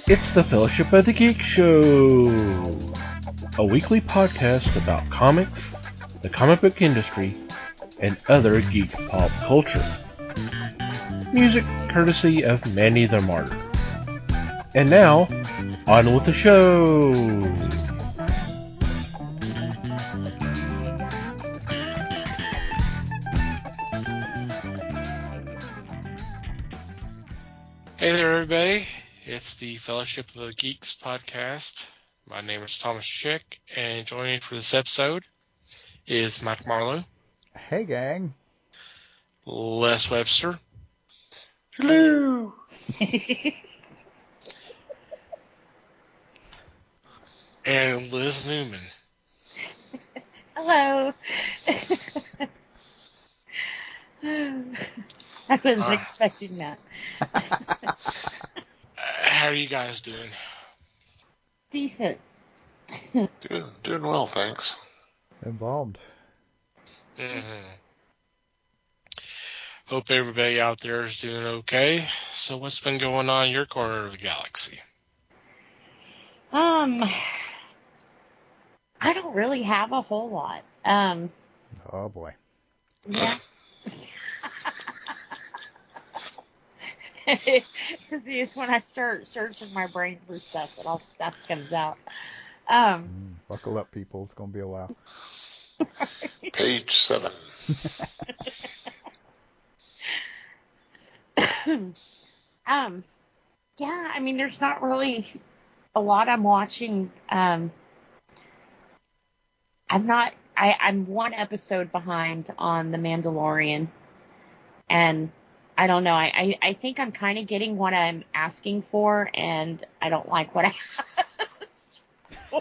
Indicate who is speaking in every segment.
Speaker 1: It's the Fellowship of the Geek Show, a weekly podcast about comics, the comic book industry, and other geek pop culture. Music courtesy of Manny the Martyr. And now, on with the show!
Speaker 2: Hey there, everybody. It's the Fellowship of the Geeks podcast. My name is Thomas Chick, and joining me for this episode is Mike Marlowe.
Speaker 3: Hey, gang.
Speaker 2: Les Webster.
Speaker 4: Hello.
Speaker 2: And Liz Newman.
Speaker 4: Hello. I wasn't expecting that.
Speaker 2: How are you guys doing?
Speaker 4: Decent.
Speaker 5: Doing well, thanks.
Speaker 3: Embalmed.
Speaker 2: Hope everybody out there is doing okay. So what's been going on in your corner of the galaxy?
Speaker 4: I don't really have a whole lot.
Speaker 3: Oh, boy.
Speaker 4: Yeah. See, it's when I start searching my brain for stuff that all stuff comes out.
Speaker 3: Buckle up, people. It's going to be a while.
Speaker 5: Page 7.
Speaker 4: Yeah, I mean, there's not really a lot I'm watching. I'm one episode behind on The Mandalorian, and I don't know. I think I'm kind of getting what I'm asking for, and I don't like what I asked for.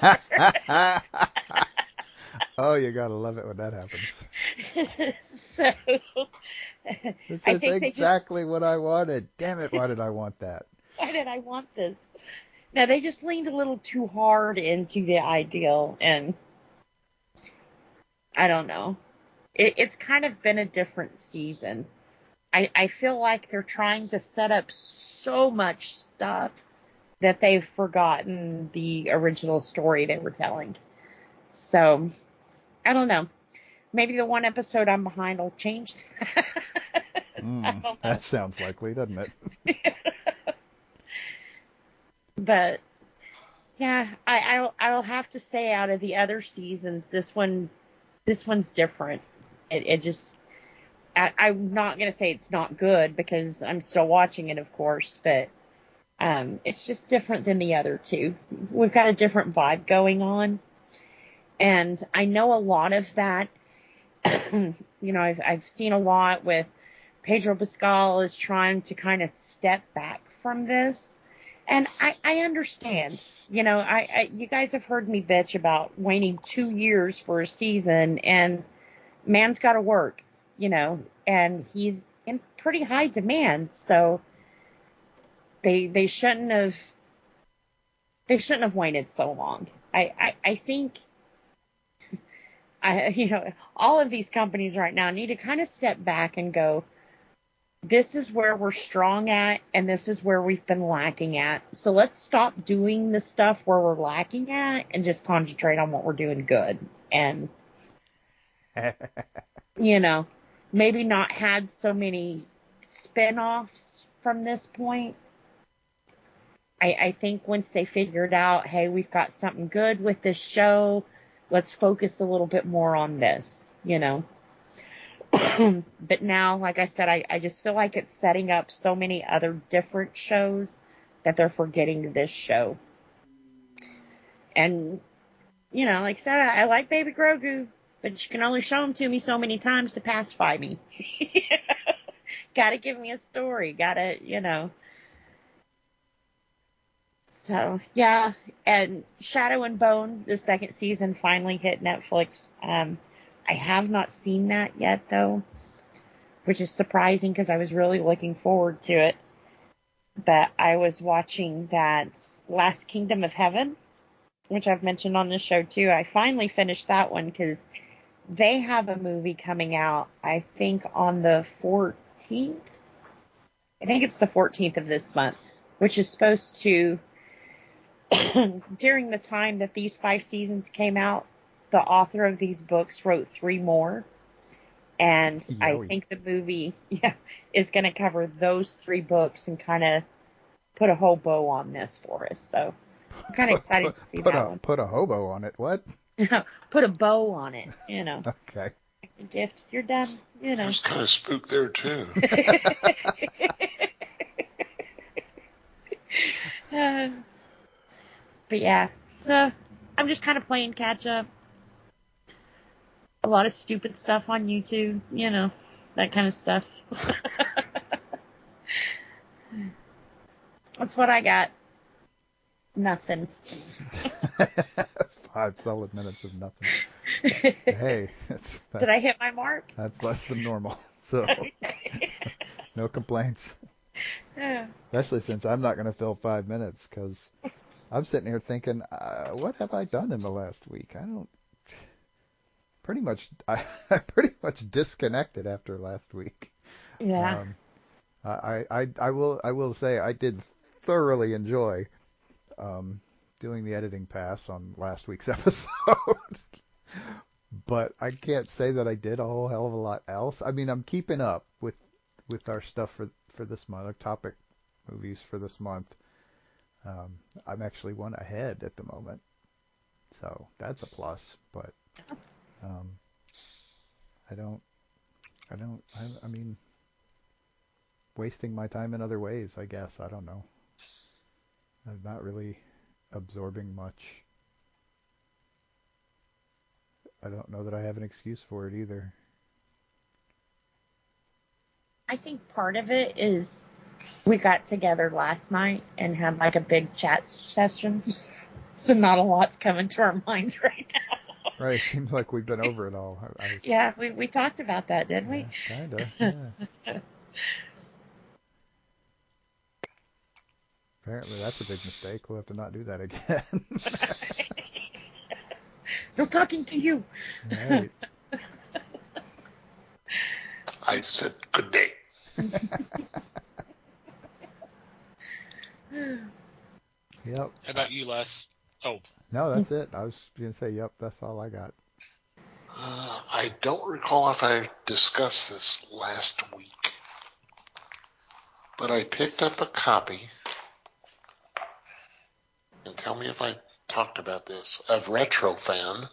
Speaker 3: Oh, you gotta love it when that happens.
Speaker 4: So
Speaker 3: This
Speaker 4: I
Speaker 3: is
Speaker 4: think
Speaker 3: exactly what I wanted. Damn it, why did I want that?
Speaker 4: why did I want this? No, they just leaned a little too hard into the ideal, and I don't know. It's kind of been a different season. I feel like they're trying to set up so much stuff that they've forgotten the original story they were telling. So, I don't know. Maybe the one episode I'm behind will change. I don't know.
Speaker 3: That sounds likely, doesn't it?
Speaker 4: But yeah, I'll have to say, out of the other seasons, this one's different. It just, I'm not gonna say it's not good because I'm still watching it, of course, but it's just different than the other two. We've got a different vibe going on, and I know a lot of that. I've seen a lot with Pedro Pascal is trying to kind of step back from this. And I understand, you guys have heard me bitch about waiting 2 years for a season, and man's got to work, and he's in pretty high demand. So they shouldn't have waited so long. I think, all of these companies right now need to kind of step back and go, this is where we're strong at, and this is where we've been lacking at. So let's stop doing the stuff where we're lacking at and just concentrate on what we're doing good. And, maybe not had so many spin-offs from this point. I think once they figured out, hey, we've got something good with this show, let's focus a little bit more on this, But now, like I said, I just feel like it's setting up so many other different shows that they're forgetting this show. And, like I said, I like Baby Grogu, but you can only show him to me so many times to pacify me. Gotta give me a story. So, yeah. And Shadow and Bone, the second season, finally hit Netflix. I have not seen that yet, though, which is surprising because I was really looking forward to it. But I was watching that Last Kingdom of Heaven, which I've mentioned on this show, too. I finally finished that one because they have a movie coming out, I think, on the 14th. I think it's the 14th of this month, which is supposed to during the time that these 5 seasons came out, the author of these books wrote 3 more. And I
Speaker 3: Yowie.
Speaker 4: think the movie is going to cover those 3 books and kind of put a whole bow on this for us. So I'm kind of excited to see that one.
Speaker 3: Put a hobo on it. What?
Speaker 4: Put a bow on it,
Speaker 3: Okay.
Speaker 4: A gift. You're done,
Speaker 5: I was kind of spooked there, too.
Speaker 4: But yeah, so I'm just kind of playing catch up. A lot of stupid stuff on YouTube, that kind of stuff. That's what I got. Nothing.
Speaker 3: 5 solid minutes of nothing. Hey, that's
Speaker 4: Did I hit my mark?
Speaker 3: That's less than normal. So no complaints.
Speaker 4: Yeah.
Speaker 3: Especially since I'm not going to fill 5 minutes because I'm sitting here thinking, what have I done in the last week? I pretty much disconnected after last week.
Speaker 4: Yeah.
Speaker 3: I will say I did thoroughly enjoy doing the editing pass on last week's episode. But I can't say that I did a whole hell of a lot else. I mean, I'm keeping up with our stuff for this month, our topic movies for this month. I'm actually one ahead at the moment, so that's a plus. But I mean, wasting my time in other ways, I guess. I don't know. I'm not really absorbing much. I don't know that I have an excuse for it either.
Speaker 4: I think part of it is we got together last night and had like a big chat session. So not a lot's coming to our mind right now.
Speaker 3: Right, it seems like we've been over it all.
Speaker 4: Yeah, we talked about that, didn't we?
Speaker 3: Kind of, yeah. Apparently that's a big mistake. We'll have to not do that again.
Speaker 4: No talking to you.
Speaker 3: Right.
Speaker 5: I said good day.
Speaker 3: Yep.
Speaker 2: How about you, Les? Oh,
Speaker 3: No, that's it. I was going to say, yep, that's all I got.
Speaker 5: I don't recall if I discussed this last week, but I picked up a copy, and tell me if I talked about this, of Retrofan.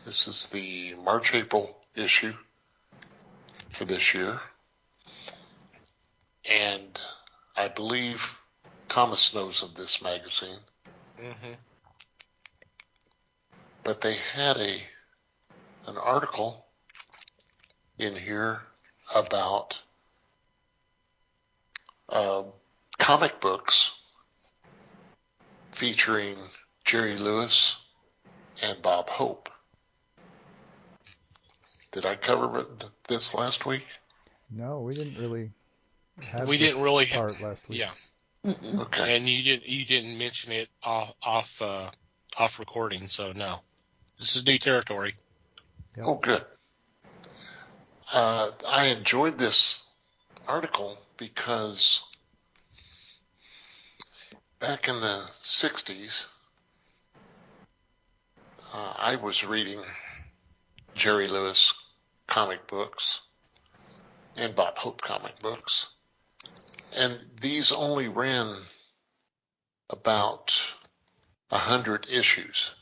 Speaker 5: This is the March-April issue for this year, and I believe Thomas knows of this magazine.
Speaker 2: mm-hmm.
Speaker 5: But they had an article in here about comic books featuring Jerry Lewis and Bob Hope. Did I cover this last week?
Speaker 3: No, we didn't really have
Speaker 2: We
Speaker 3: this
Speaker 2: didn't really
Speaker 3: part last week.
Speaker 2: Yeah,
Speaker 4: Mm-mm.
Speaker 5: Okay.
Speaker 2: and you didn't mention it off recording, so no, this is new territory.
Speaker 3: Yep.
Speaker 5: Oh, good. I enjoyed this article because back in the 60s, I was reading Jerry Lewis comic books and Bob Hope comic books, and these only ran about 100 issues.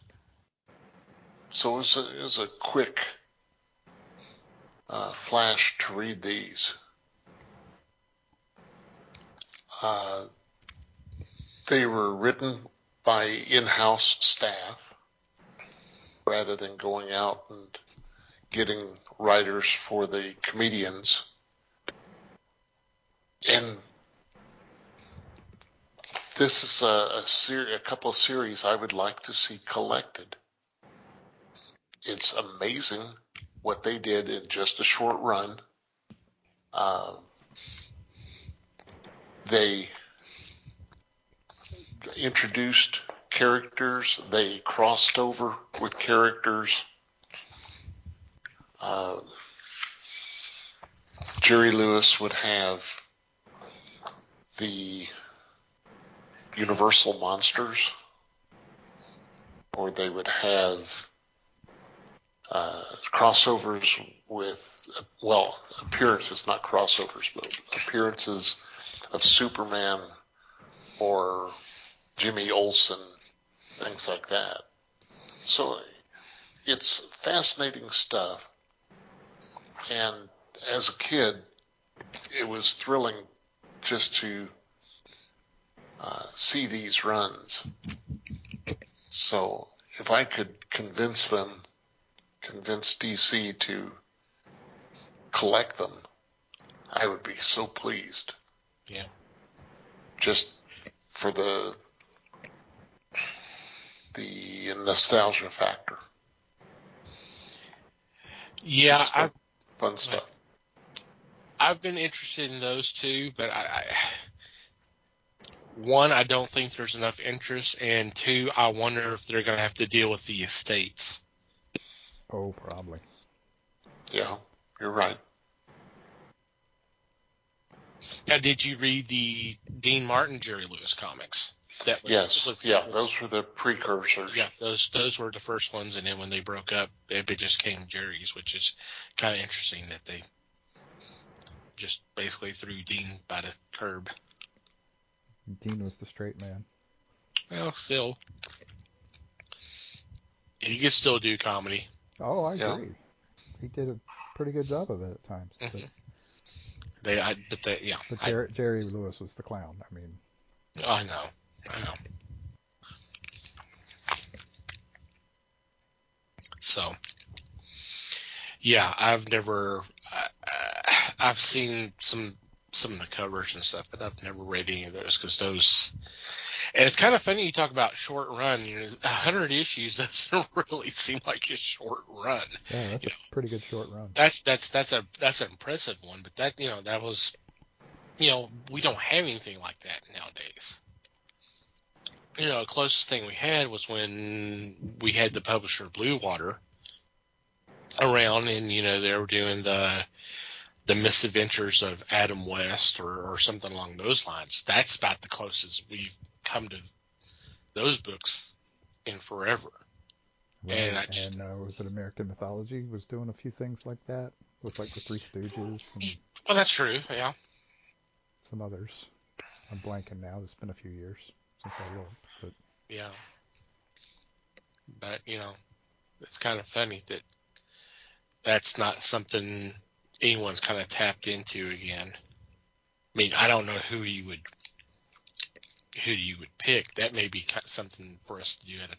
Speaker 5: So it was a quick flash to read these. They were written by in-house staff rather than going out and getting writers for the comedians. And this is a couple of series I would like to see collected. It's amazing what they did in just a short run. They introduced characters. They crossed over with characters. Jerry Lewis would have the Universal Monsters, or they would have crossovers with, well, appearances, not crossovers, but appearances of Superman or Jimmy Olsen, things like that. So it's fascinating stuff. And as a kid, it was thrilling just to see these runs. So if I could convince DC to collect them, I would be so pleased.
Speaker 2: Yeah.
Speaker 5: Just for the nostalgia factor.
Speaker 2: Yeah,
Speaker 5: Fun stuff.
Speaker 2: I've been interested in those too, but one, I don't think there's enough interest, and two, I wonder if they're going to have to deal with the estates.
Speaker 3: Oh, probably.
Speaker 5: Yeah, you're right.
Speaker 2: Now, did you read the Dean Martin Jerry Lewis comics?
Speaker 5: Yes. Those were the precursors.
Speaker 2: Yeah, those were the first ones, and then when they broke up, it just came Jerry's, which is kind of interesting that they just basically threw Dean by the curb.
Speaker 3: Dean was the straight man.
Speaker 2: Well, still, he could still do comedy.
Speaker 3: Oh, I agree. He did a pretty good job of it at times.
Speaker 2: Mm-hmm.
Speaker 3: But Jerry Lewis was the clown. I mean,
Speaker 2: I know. So, yeah, I've seen some of the covers and stuff, but I've never read any of those because those. And it's kind of funny you talk about short run. 100 issues doesn't really seem like a short run.
Speaker 3: Yeah, that's a pretty good short run.
Speaker 2: That's an impressive one, but that was, we don't have anything like that nowadays. The closest thing we had was when we had the publisher Blue Water around, and they were doing the misadventures of Adam West or something along those lines. That's about the closest we've come to those books in forever.
Speaker 3: Right.
Speaker 2: And
Speaker 3: was it American Mythology was doing a few things like that with like the Three Stooges and
Speaker 2: well, that's true, yeah.
Speaker 3: Some others. I'm blanking now. It's been a few years since I looked, but
Speaker 2: yeah. But it's kind of funny that that's not something anyone's kind of tapped into again. I mean, I don't know who you would pick. That may be something for us to do at a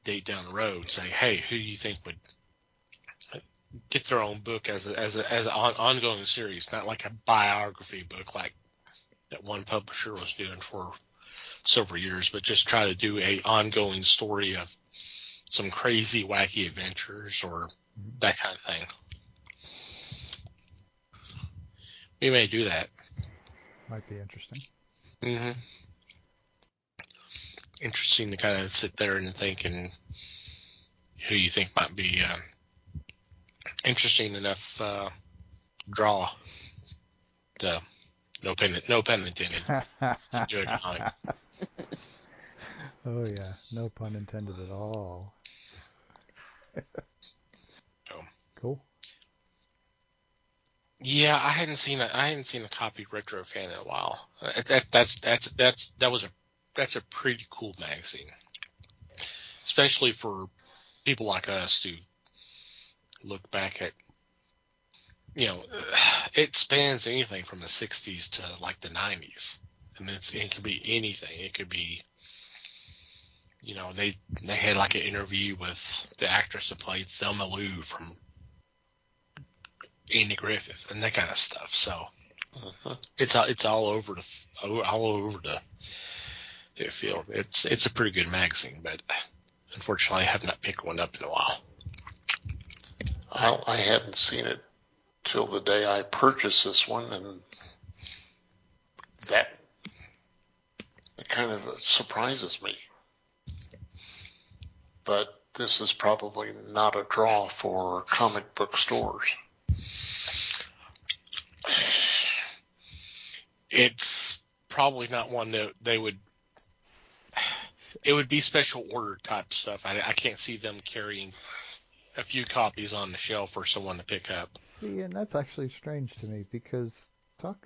Speaker 2: date down the road. Say, hey, who do you think would get their own book as an ongoing series, not like a biography book like that one publisher was doing for several years, but just try to do a ongoing story of some crazy, wacky adventures or that kind of thing. We may do that.
Speaker 3: Might be interesting.
Speaker 2: Mm-hmm. Interesting to kind of sit there and think and who you think might be interesting enough draw. No pun intended. Do a comic.
Speaker 3: Oh yeah, no pun intended at all. Cool.
Speaker 2: Yeah, I hadn't seen a copy of Retro Fan in a while. That's a pretty cool magazine, especially for people like us to look back at. It spans anything from the 60s to like the 90s. I mean, it could be anything. It could be, they had like an interview with the actress that played Thelma Lou from Andy Griffith and that kind of stuff. So it's all over the field. It's a pretty good magazine, but unfortunately, I have not picked one up in a while.
Speaker 5: I hadn't seen it till the day I purchased this one, and that it kind of surprises me. But this is probably not a draw for comic book stores.
Speaker 2: It's probably not one that they would. It would be special order type stuff. I can't see them carrying a few copies on the shelf for someone to pick up.
Speaker 3: See, and that's actually strange to me because where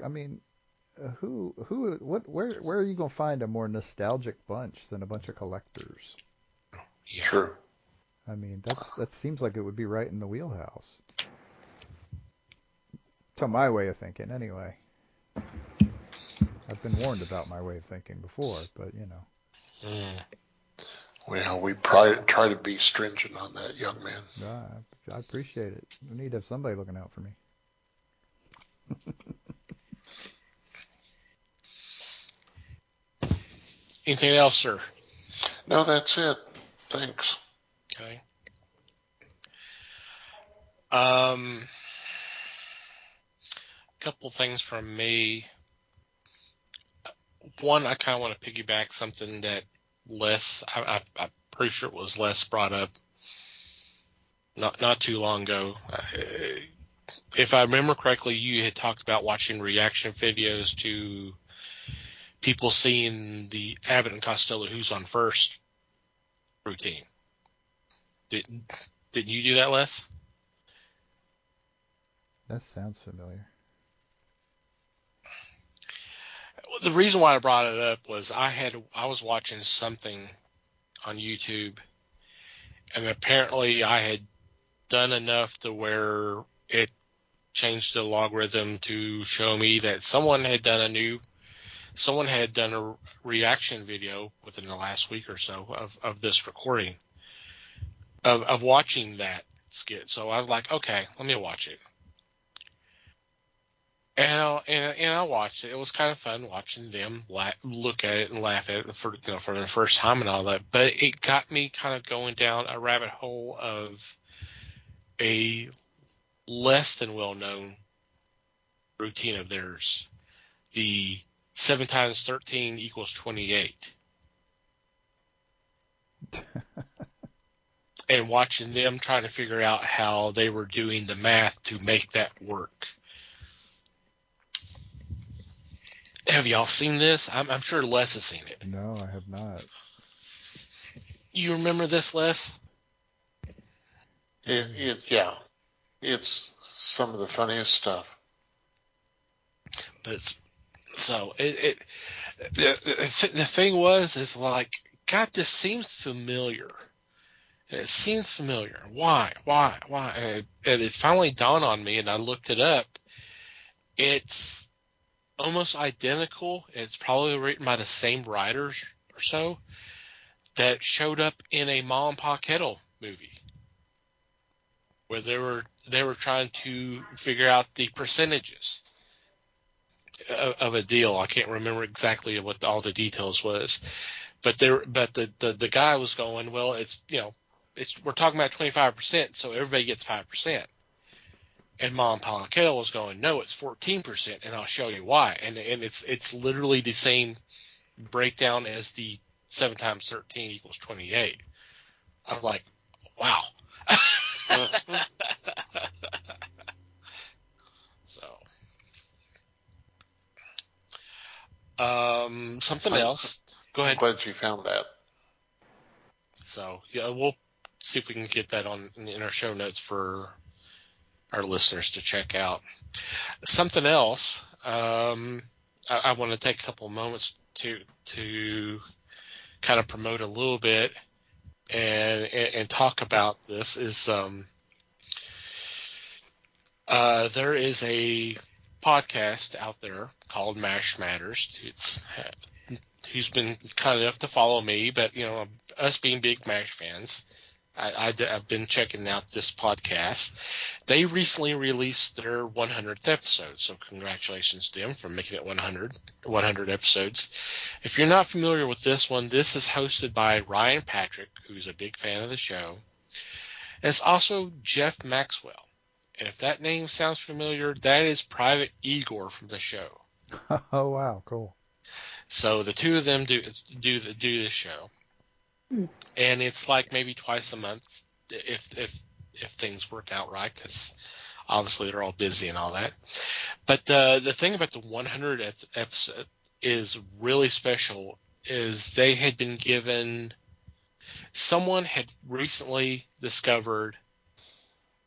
Speaker 3: are you gonna find a more nostalgic bunch than a bunch of collectors?
Speaker 2: Yeah.
Speaker 5: True.
Speaker 3: I mean, that seems like it would be right in the wheelhouse. To my way of thinking, anyway. I've been warned about my way of thinking before, but you know.
Speaker 5: Well, we try to be stringent on that, young man.
Speaker 3: I appreciate it. We need to have somebody looking out for me.
Speaker 2: Anything else, sir?
Speaker 5: No, that's it. Thanks.
Speaker 2: Okay. Couple things from me. One, I kind of want to piggyback something that Les, I'm pretty sure it was Les brought up not too long ago. If I remember correctly, you had talked about watching reaction videos to people seeing the Abbott and Costello Who's on First routine. Didn't you do that, Les?
Speaker 3: That sounds familiar.
Speaker 2: The reason why I brought it up was I was watching something on YouTube, and apparently I had done enough to where it changed the logarithm to show me that someone had done a reaction video within the last week or so of this recording of watching that skit. So I was like, okay, let me watch it. And I watched it. It was kind of fun watching them look at it and laugh at it for the first time and all that. But it got me kind of going down a rabbit hole of a less than well-known routine of theirs. The 7 times 13 equals 28. And watching them trying to figure out how they were doing the math to make that work. Have y'all seen this? I'm sure Les has seen it.
Speaker 3: No, I have not.
Speaker 2: You remember this, Les?
Speaker 5: Yeah. It's some of the funniest stuff.
Speaker 2: But the thing is like, God, this seems familiar. It seems familiar. Why? And it finally dawned on me, and I looked it up. It's almost identical. It's probably written by the same writers or so that showed up in a Ma and Pa Kettle movie, where they were trying to figure out the percentages of a deal. I can't remember exactly what all the details was, but the guy was going, well, we're talking about 25%, so everybody gets 5%. And Ma and Pa Kettle was going, no, it's 14%, and I'll show you why. And it's literally the same breakdown as the 7 times 13 equals 28. I was like, wow. Something else. Go ahead.
Speaker 5: I'm glad you found that.
Speaker 2: So yeah, we'll see if we can get that in our show notes for our listeners to check out. Something else. I want to take a couple of moments to kind of promote a little bit and talk about this. Is there is a podcast out there called MASH Matters. Who's been kind enough to follow me, but us being big MASH fans, I've been checking out this podcast. They recently released their 100th episode, so congratulations to them for making it 100 episodes. If you're not familiar with this one, this is hosted by Ryan Patrick, who's a big fan of the show. And it's also Jeff Maxwell. And if that name sounds familiar, that is Private Igor from the show.
Speaker 3: Oh, wow, cool.
Speaker 2: So the two of them do this show. And it's like maybe twice a month if things work out right, because obviously they're all busy and all that. But the thing about the 100th is really special is they had been given, someone had recently discovered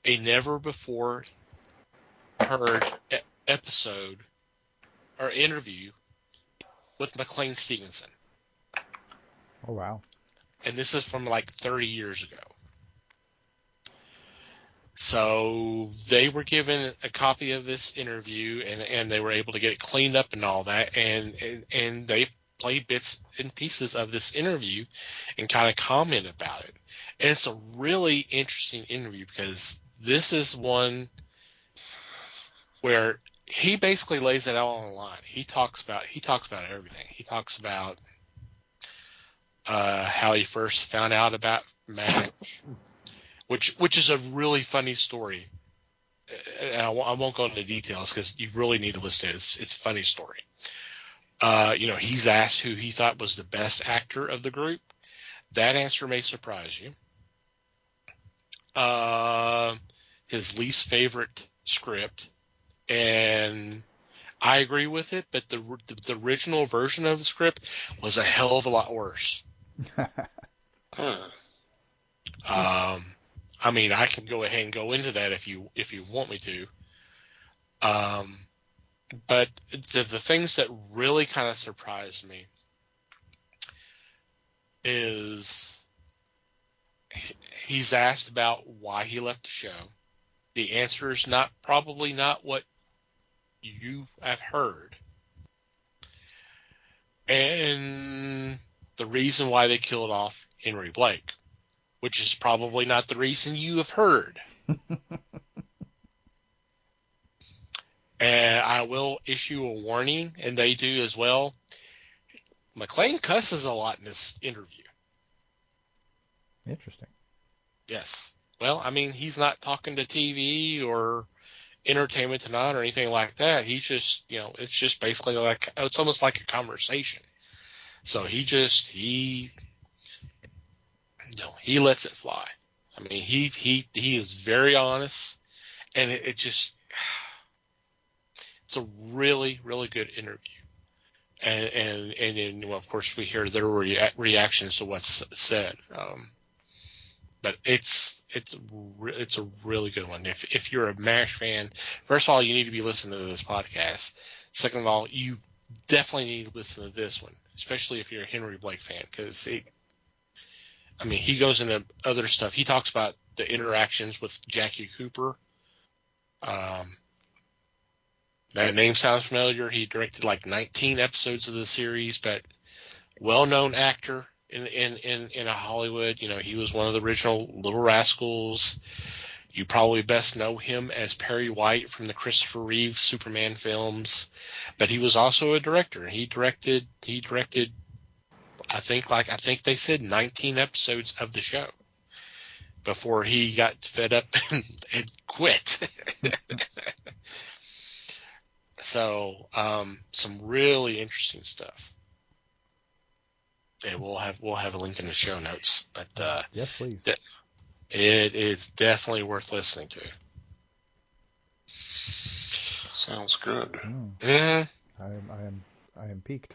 Speaker 2: a never before heard episode or interview with McLean Stevenson.
Speaker 3: Oh, wow.
Speaker 2: And this is from like 30 years ago. So they were given a copy of this interview, and they were able to get it cleaned up and all that, and they played bits and pieces of this interview and kind of comment about it. And it's a really interesting interview because this is one where he basically lays it out on the line. He talks about everything. He talks about how he first found out about MASH, which is a really funny story. And I won't go into details because you really need to listen to it. It's a funny story. He's asked who he thought was the best actor of the group. That answer may surprise you. His least favorite script, and I agree with it, but the original version of the script was a hell of a lot worse. I mean, I can go ahead and go into that if you want me to. But the things that really kind of surprised me is he's asked about why he left the show. The answer is probably not what you have heard. And the reason why they killed off Henry Blake, which is probably not the reason you have heard. And I will issue a warning, and they do as well. McLean cusses a lot in this interview.
Speaker 3: Interesting.
Speaker 2: Yes. Well, I mean, he's not talking to TV or Entertainment Tonight or anything like that. He's just, it's just basically like, it's almost like a conversation. So he lets it fly. I mean, he is very honest, and it's a really, really good interview. And then, of course, we hear their reactions to what's said. But it's a really good one. If you're a MASH fan, first of all, you need to be listening to this podcast. Second of all, you definitely need to listen to this one, especially if you're a Henry Blake fan, because he goes into other stuff. He talks about the interactions with Jackie Cooper. That name sounds familiar. He directed like 19 episodes of the series, but well-known actor in Hollywood. He was one of the original Little Rascals. You probably best know him as Perry White from the Christopher Reeve Superman films, but he was also a director. He directed I think they said 19 episodes of the show before he got fed up and quit. So, some really interesting stuff. And we'll have a link in the show notes. But
Speaker 3: yes, please.
Speaker 2: It is definitely worth listening to.
Speaker 5: Sounds good.
Speaker 2: Mm-hmm.
Speaker 3: I am piqued.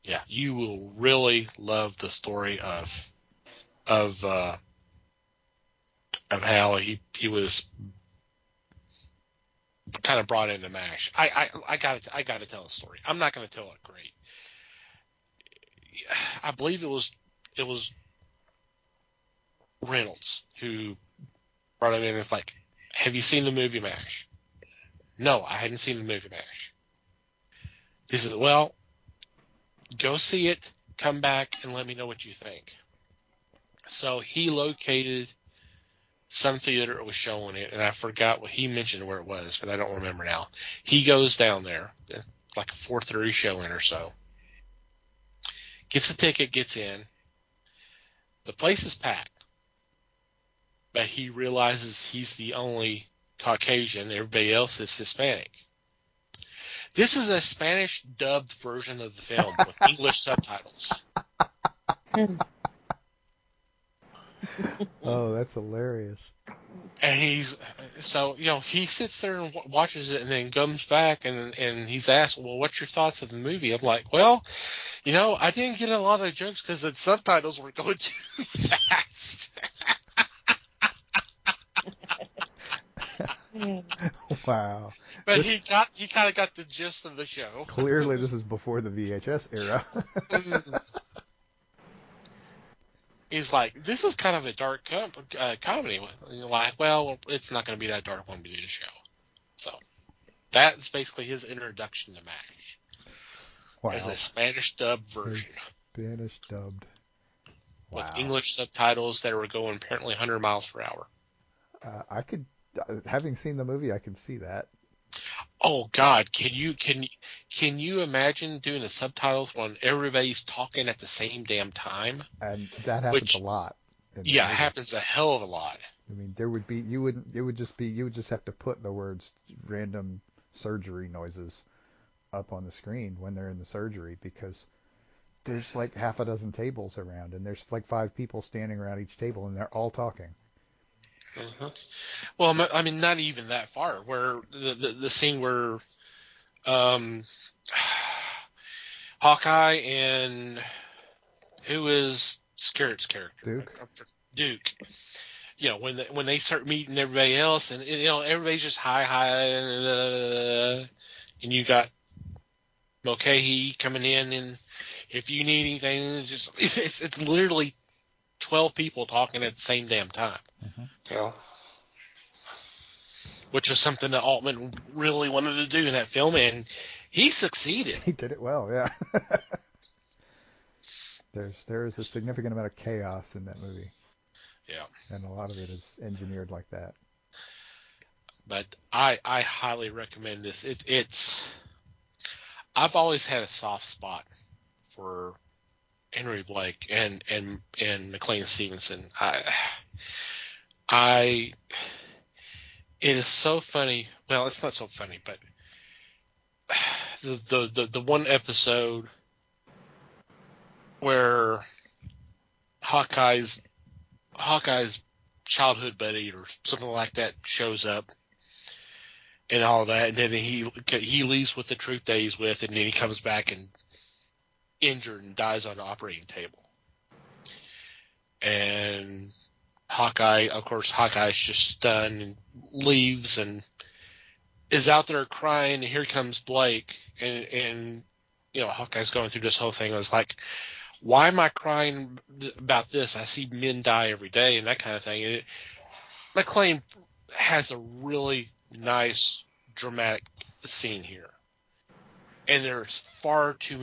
Speaker 2: Yeah, you will really love the story of how he was kind of brought into MASH. I gotta tell a story. I'm not gonna tell it great. I believe it was Reynolds who brought him in. It's like, have you seen the movie MASH? No, I hadn't seen the movie MASH. He said, well, go see it, come back, and let me know what you think. So he located some theater that was showing it, and I forgot what he mentioned where it was, but I don't remember now. He goes down there, like a 4:30 showing or so. Gets a ticket, gets in. The place is packed. But he realizes he's the only Caucasian. Everybody else is Hispanic. This is a Spanish dubbed version of the film with English subtitles.
Speaker 3: Oh, that's hilarious.
Speaker 2: And he's So, he sits there and watches it and then comes back and he's asked, well, what's your thoughts of the movie? I'm like, well, I didn't get a lot of the jokes because the subtitles were going too fast.
Speaker 3: Wow.
Speaker 2: But he kind of got the gist of the show.
Speaker 3: Clearly, this is before the VHS era.
Speaker 2: He's like, this is kind of a dark comedy. And you're like, well, it's not going to be that dark when we do the show. So that's basically his introduction to MASH.
Speaker 3: Wow.
Speaker 2: As a Spanish dub version.
Speaker 3: Spanish dubbed. Wow.
Speaker 2: With English subtitles that were going apparently 100 miles per hour.
Speaker 3: Having seen the movie, I can see that.
Speaker 2: Oh God, can you imagine doing the subtitles when everybody's talking at the same damn time?
Speaker 3: And that happens a lot.
Speaker 2: Yeah, it happens a hell of a lot.
Speaker 3: I mean, you would just have to put the words random surgery noises up on the screen when they're in the surgery, because there's like half a dozen tables around and there's like 5 people standing around each table and they're all talking.
Speaker 2: Mm-hmm. Well, I mean, not even that far. Where the scene where Hawkeye and who is Scarrett's character? Duke. When they start meeting everybody else, and everybody's just hi, and you got Mulcahy coming in, and if you need anything, it's literally 12 people talking at the same damn time.
Speaker 3: Mm-hmm.
Speaker 5: Yeah.
Speaker 2: Which is something that Altman really wanted to do in that film, and he succeeded.
Speaker 3: He did it well, yeah. There is a significant amount of chaos in that movie.
Speaker 2: Yeah.
Speaker 3: And a lot of it is engineered like that.
Speaker 2: But I highly recommend this. I've always had a soft spot for Henry Blake and McLean Stevenson. It is so funny. Well, it's not so funny, but the one episode where Hawkeye's childhood buddy or something like that shows up and all that, and then he leaves with the troop that he's with, and then he comes back and injured and dies on the operating table. And Hawkeye's just stunned and leaves and is out there crying, and here comes Blake, and Hawkeye's going through this whole thing. I was like, why am I crying about this? I see men die every day and that kind of thing. And McLean has a really nice dramatic scene here, and there's far too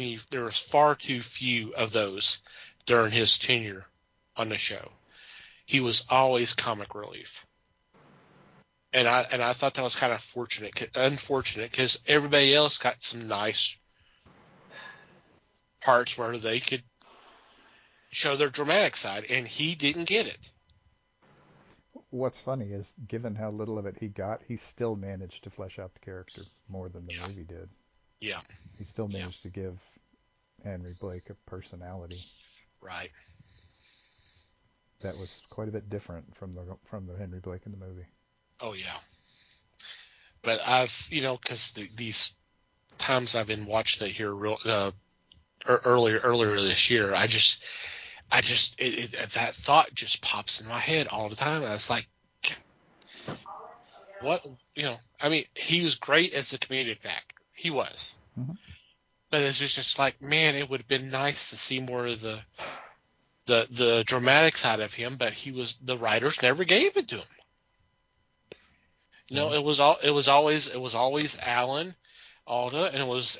Speaker 2: few of those during his tenure on the show. He was always comic relief. And I thought that was kind of unfortunate, because everybody else got some nice parts where they could show their dramatic side, and he didn't get it.
Speaker 3: What's funny is, given how little of it he got, he still managed to flesh out the character more than the movie did.
Speaker 2: Yeah.
Speaker 3: He still managed to give Henry Blake a personality.
Speaker 2: Right.
Speaker 3: That was quite a bit different from the Henry Blake in the movie.
Speaker 2: Oh yeah. But I've, because these times I've been watching it here earlier this year, that thought just pops in my head all the time. I was like, what, I mean, he was great as a comedic actor. He was.
Speaker 3: Mm-hmm.
Speaker 2: But it's just like, man, it would have been nice to see more of the dramatic side of him, but the writers never gave it to him. It was always Alan Alda, and it was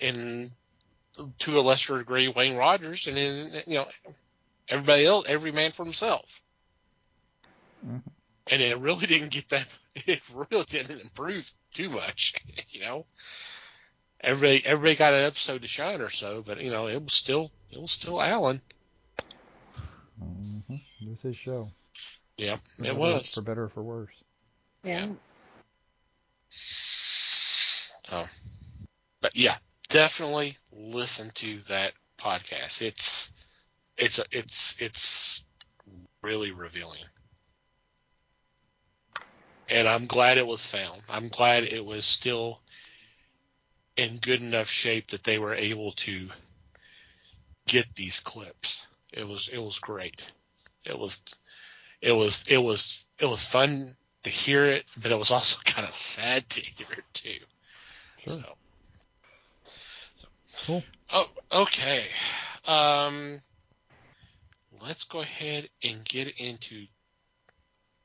Speaker 2: to a lesser degree Wayne Rogers, and then everybody else, every man for himself.
Speaker 3: Mm-hmm.
Speaker 2: And it really didn't get that. It really didn't improve too much. Everybody got an episode to shine or so, but it was still Alan.
Speaker 3: Mm-hmm. It was his show.
Speaker 2: Yeah, it was.
Speaker 3: For better or for worse.
Speaker 4: Yeah.
Speaker 2: So, but yeah, definitely listen to that podcast. It's really revealing. And I'm glad it was found. I'm glad it was still in good enough shape that they were able to get these clips. It was great. It was fun to hear it, but it was also kind of sad to hear it too.
Speaker 3: Sure.
Speaker 2: So.
Speaker 3: Cool.
Speaker 2: Oh, okay. Let's go ahead and get into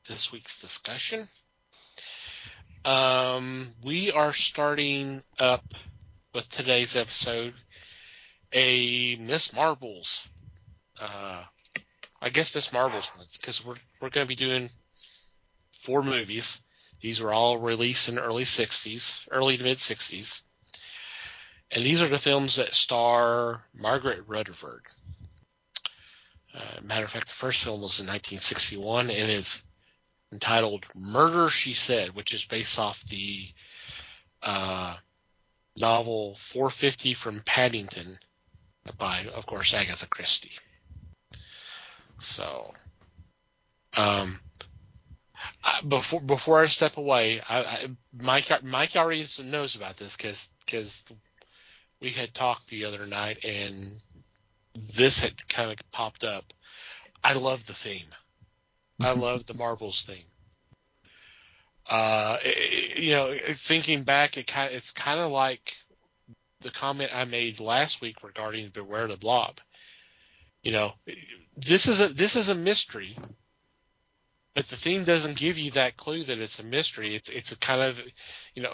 Speaker 2: this week's discussion. We are starting up with today's episode a Miss Marvel's. I guess Miss Marvel's month, because we're going to be doing 4 movies. These were all released in the early to mid 60s. And these are the films that star Margaret Rutherford. Matter of fact, the first film was in 1961 and is entitled Murder, She Said, which is based off the novel 450 from Paddington by, of course, Agatha Christie. So, before I step away, Mike already knows about this because we had talked the other night and this had kind of popped up. I love the theme. I love the Marvels theme. Thinking back, it's kind of like the comment I made last week regarding Beware the Blob. This is a mystery, but the theme doesn't give you that clue that it's a mystery. It's a kind of,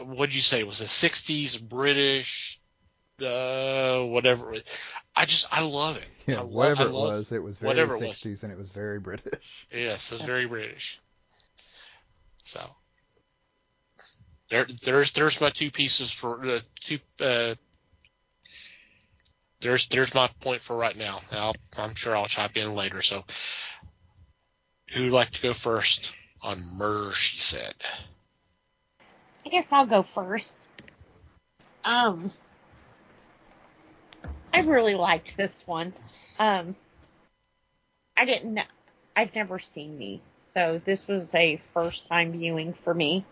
Speaker 2: what'd you say? It was a 60s British, whatever. I love it.
Speaker 3: Yeah, it was very 60s and it was very British.
Speaker 2: Yes, it was very British. So there's my 2 pieces for there's my point for right now. I'm sure I'll chime in later. So, who'd like to go first on Murder, She Said?
Speaker 4: I guess I'll go first. I really liked this one. I've never seen these, so this was a first time viewing for me.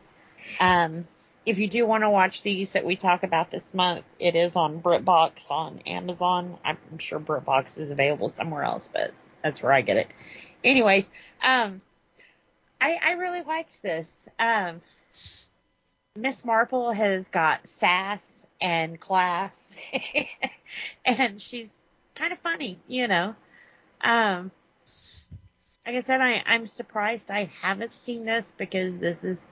Speaker 4: If you do want to watch these that we talk about this month, it is on BritBox on Amazon. I'm sure BritBox is available somewhere else, but that's where I get it. Anyways, I really liked this. Miss Marple has got sass and class, and she's kind of funny, Like I said, I'm surprised I haven't seen this because this is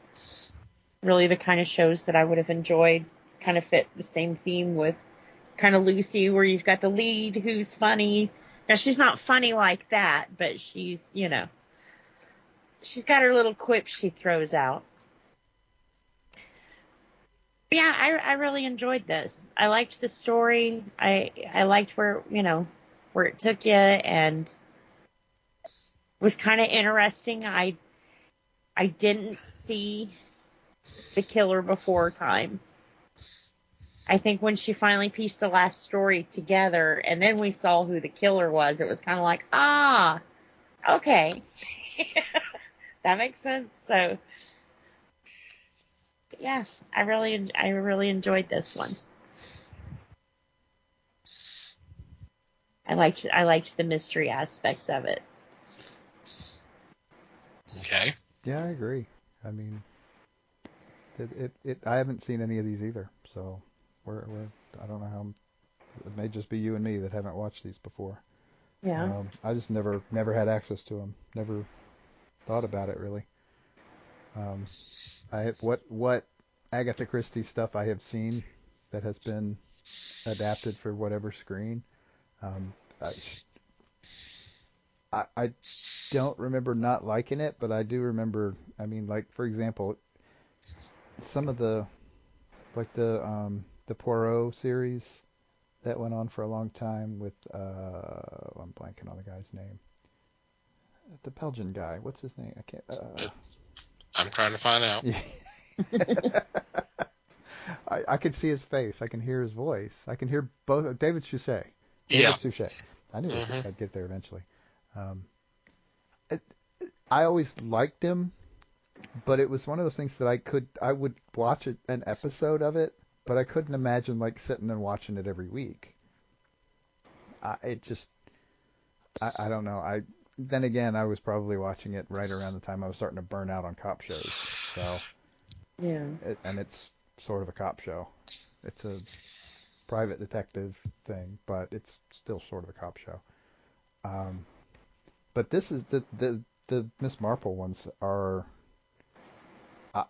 Speaker 4: really the kind of shows that I would have enjoyed. Kind of fit the same theme with kind of Lucy, where you've got the lead who's funny. Now, she's not funny like that, but she's, she's got her little quips she throws out. But yeah, I really enjoyed this. I liked the story. I liked where it took you, and was kind of interesting. I didn't see the killer before time. I think when she finally pieced the last story together and then we saw who the killer was, it was kind of like, okay. That makes sense. So yeah, I really enjoyed this one. I liked the mystery aspect of it.
Speaker 2: Okay.
Speaker 3: Yeah, I agree. I mean, I haven't seen any of these either, so I don't know how. It may just be you and me that haven't watched these before.
Speaker 4: Yeah.
Speaker 3: I just never had access to them. Never thought about it really. What Agatha Christie stuff I have seen that has been adapted for whatever screen. I don't remember not liking it, but I do remember. I mean, like for example, some of the Poirot series that went on for a long time with I'm blanking on the guy's name. The Belgian guy. What's his name? I can't.
Speaker 2: I'm trying to find out.
Speaker 3: I can see his face. I can hear his voice. I can hear both. David Suchet.
Speaker 2: Yeah.
Speaker 3: David Suchet. I knew I'd get there eventually. I always liked him, but it was one of those things that I would watch an episode of it, but I couldn't imagine like sitting and watching it every week. I don't know. Then again, I was probably watching it right around the time I was starting to burn out on cop shows. So
Speaker 4: Yeah.
Speaker 3: and it's sort of a cop show. It's a private detective thing, but it's still sort of a cop show. But this is the Miss Marple ones are.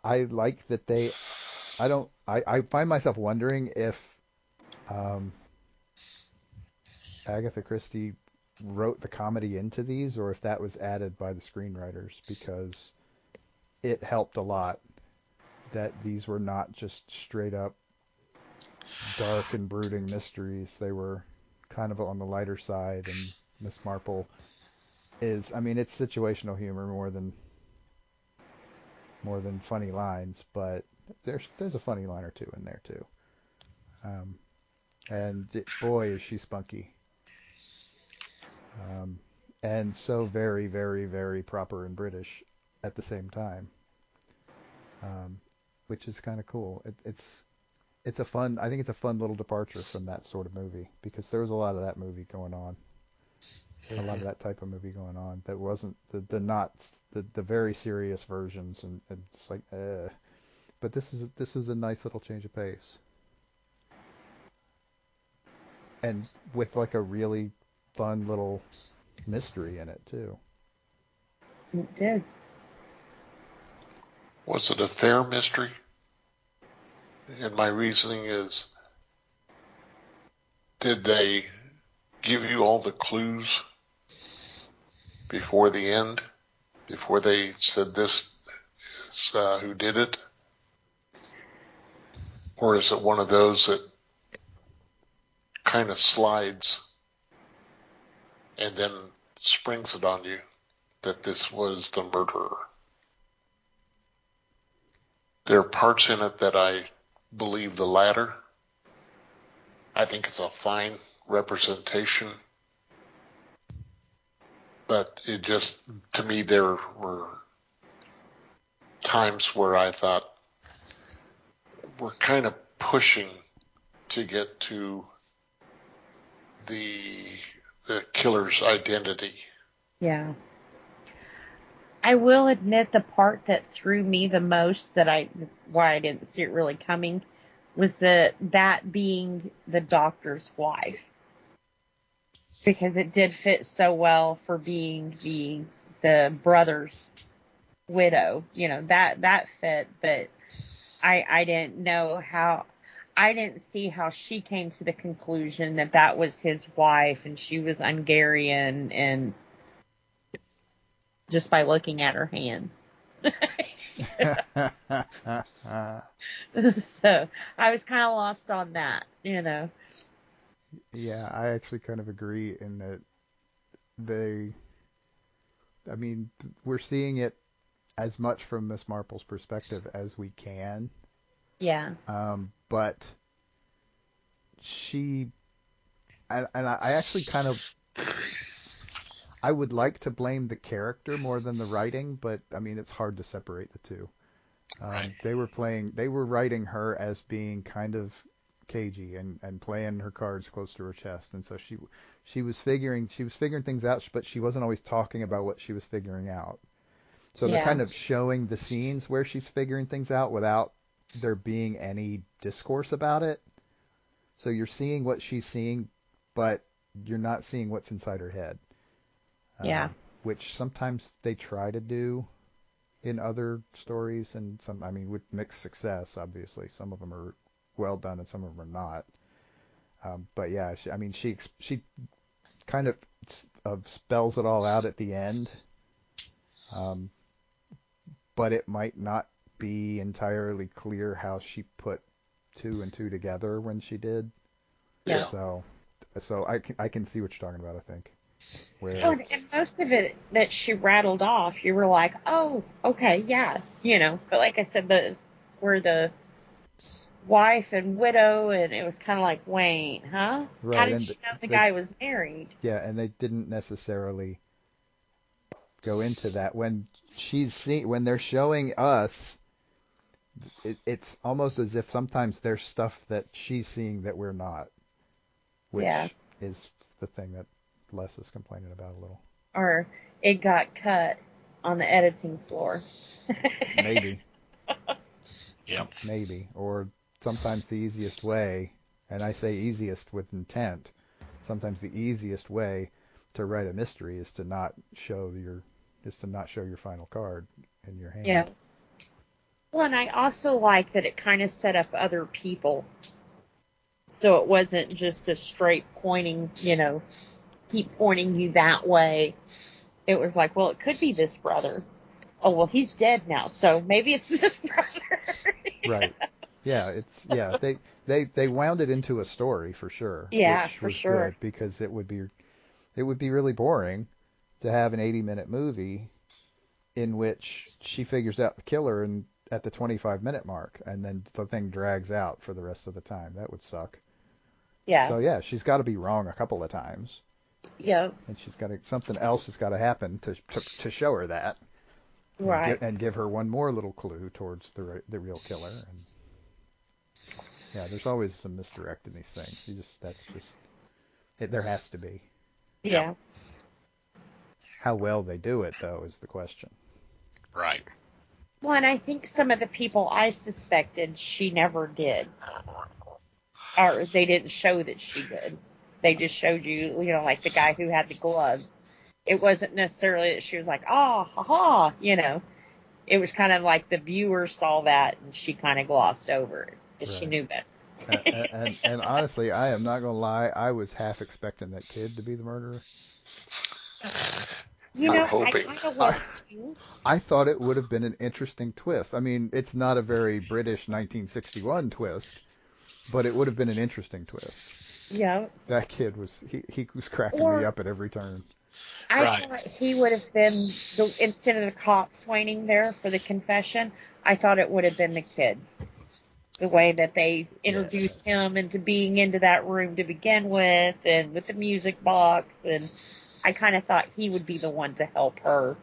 Speaker 3: I like that they. I find myself wondering if Agatha Christie wrote the comedy into these, or if that was added by the screenwriters, because it helped a lot that these were not just straight up dark and brooding mysteries. They were kind of on the lighter side, and Miss Marple is, I mean, it's situational humor more than funny lines, but there's a funny line or two in there too. Boy, is she spunky. And so very, very, very proper and British at the same time, which is kind of cool. It's a fun. I think it's a fun little departure from that sort of movie, because there was a lot of that movie going on, a lot of that type of movie going on that wasn't the very serious versions, and it's like, but this is a nice little change of pace, and with like a really fun little mystery in it too.
Speaker 4: It did.
Speaker 5: Was it a fair mystery? And my reasoning is, did they give you all the clues before the end? Before they said this is who did it? Or is it one of those that kind of slides and then springs it on you that this was the murderer? There are parts in it that I believe the latter. I think it's a fine representation. But it just, to me, there were times where I thought we're kind of pushing to get to the killer's identity.
Speaker 4: Yeah. I will admit the part that threw me the most, why I didn't see it really coming, was that being the doctor's wife. Because it did fit so well for being the brother's widow. You know, that fit, but I didn't know how, I didn't see how she came to the conclusion that was his wife and she was Hungarian, and just by looking at her hands. So I was kind of lost on that, you know.
Speaker 3: Yeah, I actually kind of agree in that I mean, we're seeing it as much from Miss Marple's perspective as we can.
Speaker 4: Yeah.
Speaker 3: But I actually kind of, I would like to blame the character more than the writing, but I mean, it's hard to separate the two.
Speaker 2: Right.
Speaker 3: They were writing her as being kind of cagey and playing her cards close to her chest, and so she was figuring things out, but she wasn't always talking about what she was figuring out. So they're kind of showing the scenes where she's figuring things out without there being any discourse about it. So you're seeing what she's seeing, but you're not seeing what's inside her head.
Speaker 4: Yeah.
Speaker 3: Which sometimes they try to do in other stories, and some, I mean, with mixed success, obviously. Some of them are well done and some of them are not. But yeah, she kind of spells it all out at the end. But it might not be entirely clear how she put two and two together when she did.
Speaker 4: Yeah.
Speaker 3: So I can see what you're talking about, I think.
Speaker 4: And most of it that she rattled off, you were like, oh, okay, yeah, you know. But like I said, where the wife and widow, and it was kind of like, wait, huh?
Speaker 3: Right,
Speaker 4: How did she know the guy was married?
Speaker 3: Yeah, and they didn't necessarily go into that when she's seen when they're showing us. It's almost as if sometimes there's stuff that she's seeing that we're not, which
Speaker 4: Yeah.
Speaker 3: is the thing that Les is complaining about a little.
Speaker 4: Or it got cut on the editing floor.
Speaker 3: Maybe.
Speaker 2: Yeah.
Speaker 3: Maybe. Or sometimes the easiest way, and I say easiest with intent, sometimes the easiest way to write a mystery is to not show your final card in your hand.
Speaker 4: Yeah. Well, and I also like that it kind of set up other people. So it wasn't just a straight pointing, keep pointing you that way. It was like, well, it could be this brother. Oh, well, he's dead now, so maybe it's this brother.
Speaker 3: Right. Yeah, they wound it into a story for sure.
Speaker 4: Yeah,
Speaker 3: which
Speaker 4: for
Speaker 3: was
Speaker 4: sure.
Speaker 3: good because it would be really boring to have an 80-minute movie in which she figures out the killer at the 25-minute mark, and then the thing drags out for the rest of the time. That would suck.
Speaker 4: Yeah.
Speaker 3: So yeah, she's got to be wrong a couple of times,
Speaker 4: Yeah.
Speaker 3: and something else has got to happen to show her that,
Speaker 4: Right.
Speaker 3: and give her one more little clue towards the real killer. And yeah, there's always some misdirect in these things. There has to be.
Speaker 4: Yeah.
Speaker 3: How well they do it, though, is the question.
Speaker 2: Right.
Speaker 4: Well, and I think some of the people I suspected she never did. Or they didn't show that she did. They just showed you, like the guy who had the gloves. It wasn't necessarily that she was like, ha ha, It was kind of like the viewer saw that and she kind of glossed over it because she
Speaker 3: Right.
Speaker 4: knew better.
Speaker 3: And honestly, I am not going to lie, I was half expecting that kid to be the murderer.
Speaker 5: I'm hoping.
Speaker 4: I kind of was too.
Speaker 3: I thought it would have been an interesting twist. I mean, it's not a very British 1961 twist, but it would have been an interesting twist.
Speaker 4: Yeah.
Speaker 3: That kid he was cracking me up at every turn.
Speaker 4: I
Speaker 2: Right.
Speaker 4: thought he would have been, instead of the cops waiting there for the confession, I thought it would have been the kid. The way that they introduced him into being into that room to begin with, and with the music box, and I kind of thought he would be the one to help her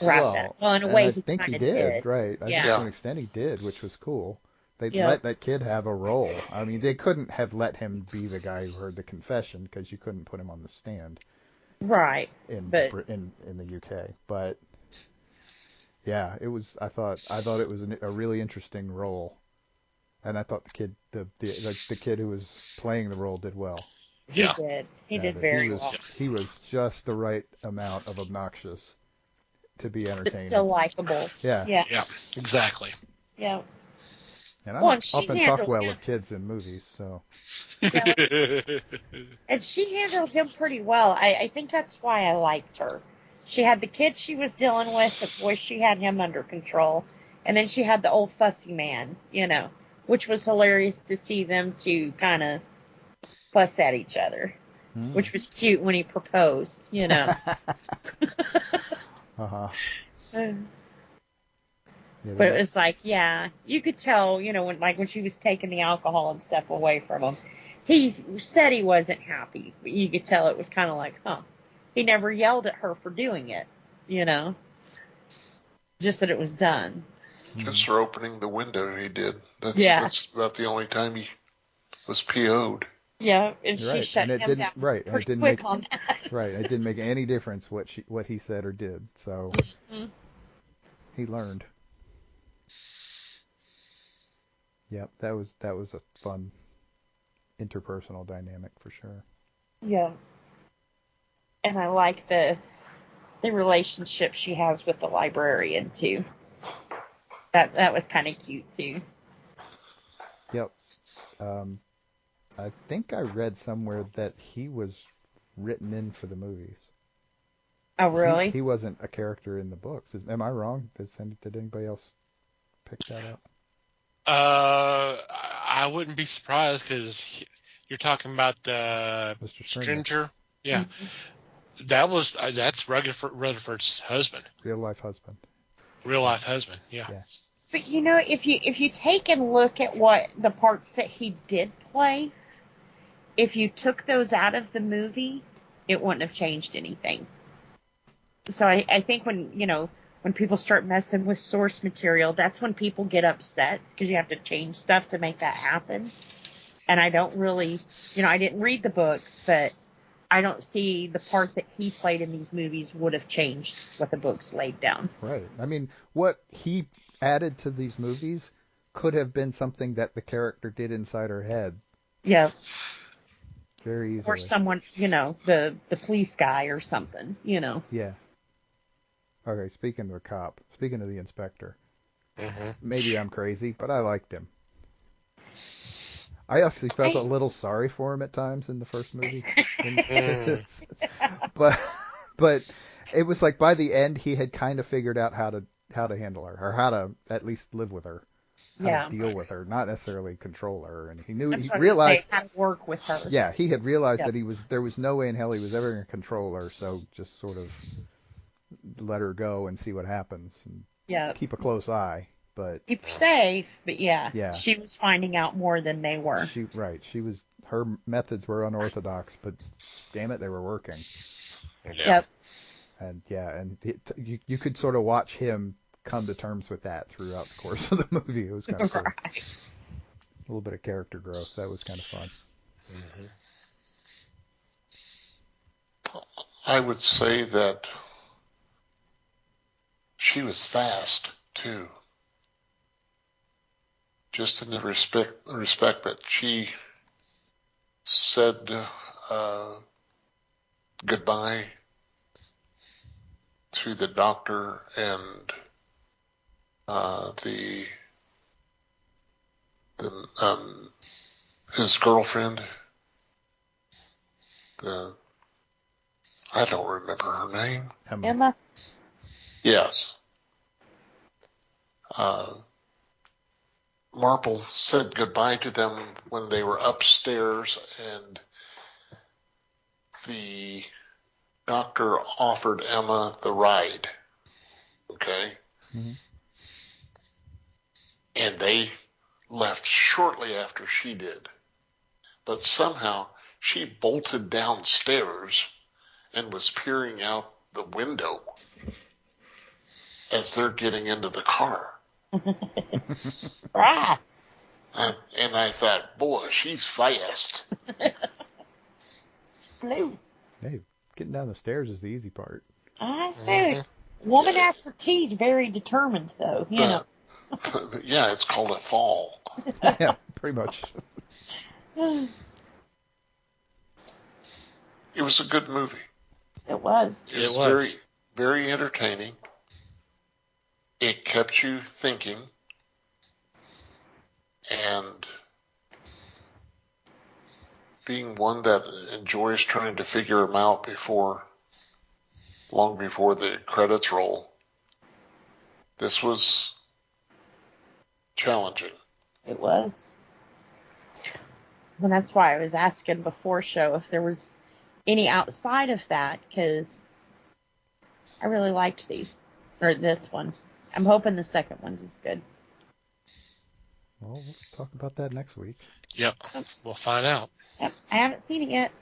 Speaker 4: wrap that. Well, in a way,
Speaker 3: I
Speaker 4: he
Speaker 3: think he
Speaker 4: kind of
Speaker 3: did, right? I think
Speaker 4: Yeah.
Speaker 3: to an extent he did, which was cool. They
Speaker 4: Yeah.
Speaker 3: let that kid have a role. I mean, they couldn't have let him be the guy who heard the confession because you couldn't put him on the stand
Speaker 4: Right.
Speaker 3: in
Speaker 4: But-
Speaker 3: in the UK. But yeah, it was. I thought it was a really interesting role, and I thought the kid who was playing the role did well.
Speaker 4: He
Speaker 2: Yeah.
Speaker 4: did. He
Speaker 3: Yeah,
Speaker 4: did
Speaker 3: but
Speaker 4: very
Speaker 3: he was,
Speaker 4: well.
Speaker 3: He was just the right amount of obnoxious to be
Speaker 4: But
Speaker 3: entertaining.
Speaker 4: still likable.
Speaker 3: Yeah.
Speaker 4: Yeah.
Speaker 2: Yeah. Exactly.
Speaker 4: Yeah.
Speaker 3: And I
Speaker 4: Well,
Speaker 3: don't
Speaker 4: and she
Speaker 3: often talk
Speaker 4: handled
Speaker 3: well
Speaker 4: him.
Speaker 3: of kids in movies, so
Speaker 4: And she handled him pretty well. I think that's why I liked her. She had the kid she was dealing with, of course she had him under control. And then she had the old fussy man, which was hilarious to see them two kind of fuss at each other, which was cute when he proposed,
Speaker 3: uh-huh. Yeah,
Speaker 4: But it was like, yeah, you could tell, when she was taking the alcohol and stuff away from him, he said he wasn't happy, but you could tell it was kind of like, he never yelled at her for doing it, just that it was done.
Speaker 5: Just for opening the window, he did. That's about the only time he was PO'd.
Speaker 4: Yeah, and
Speaker 3: You're
Speaker 4: she
Speaker 3: right.
Speaker 4: shut
Speaker 3: And it
Speaker 4: him
Speaker 3: didn't-
Speaker 4: down
Speaker 3: right, and it
Speaker 4: pretty
Speaker 3: didn't
Speaker 4: quick
Speaker 3: make-
Speaker 4: on that.
Speaker 3: Right, it didn't make any difference what he said or did. So
Speaker 4: Mhm.
Speaker 3: he learned. Yep, that was a fun interpersonal dynamic for sure.
Speaker 4: Yeah. And I like the relationship she has with the librarian too. That was kind of cute too.
Speaker 3: Yep. I think I read somewhere that he was written in for the movies.
Speaker 4: Oh, really?
Speaker 3: He wasn't a character in the books. Am I wrong? Did anybody else pick that up?
Speaker 2: I wouldn't be surprised because you're talking about
Speaker 3: Mr. Stringer,
Speaker 2: Stringer. Yeah. That's Rutherford's husband,
Speaker 3: real life husband.
Speaker 2: real life husband. Yeah.
Speaker 3: Yeah.
Speaker 4: But if you take and look at what the parts that he did play, if you took those out of the movie, it wouldn't have changed anything. So I think when when people start messing with source material, that's when people get upset because you have to change stuff to make that happen. And I don't really, I didn't read the books, but I don't see the part that he played in these movies would have changed what the books laid down.
Speaker 3: Right. I mean, what he added to these movies could have been something that the character did inside her head.
Speaker 4: Yeah.
Speaker 3: Very easily.
Speaker 4: Or someone, the police guy or something,
Speaker 3: Yeah. Okay, speaking of the cop, speaking of the inspector,
Speaker 2: Mm-hmm.
Speaker 3: maybe I'm crazy, but I liked him. I actually felt a little sorry for him at times in the first movie. But it was like by the end he had kind of figured out how to handle her, or how to at least live with her, how to deal with her, not necessarily control her. And he realized
Speaker 4: how to work with her.
Speaker 3: Yeah, he had realized that there was no way in hell he was ever going to control her, so just sort of let her go and see what happens, and keep a close eye. But
Speaker 4: keep her safe, but she was finding out more than they were.
Speaker 3: Her methods were unorthodox, but damn it, they were working.
Speaker 4: Yep.
Speaker 3: And you could sort of watch him come to terms with that throughout the course of the movie. It was kind of cool. A little bit of character growth. That was kind of fun.
Speaker 5: Mm-hmm. I would say that she was fast too. Just in the respect that she said goodbye to the doctor and his girlfriend. I don't remember her name.
Speaker 4: Emma.
Speaker 5: Yes. Marple said goodbye to them when they were upstairs, and the doctor offered Emma the ride. Okay?
Speaker 3: Mm-hmm.
Speaker 5: And they left shortly after she did. But somehow she bolted downstairs and was peering out the window as they're getting into the car. And I thought, boy, she's fast.
Speaker 4: Blue.
Speaker 3: Hey, getting down the stairs is the easy part.
Speaker 4: I see. Woman after tea is very determined, though.
Speaker 5: But yeah, it's called a fall.
Speaker 3: Yeah, pretty much.
Speaker 5: It was a good movie.
Speaker 4: It was.
Speaker 5: It was very, very entertaining. It kept you thinking, and being one that enjoys trying to figure them out long before the credits roll, this was challenging.
Speaker 4: It was. And that's why I was asking before show if there was any outside of that, because I really liked this one. I'm hoping the second one is good.
Speaker 3: Well, we'll talk about that next week.
Speaker 2: Yep, we'll find out.
Speaker 4: Yep, I haven't seen it yet.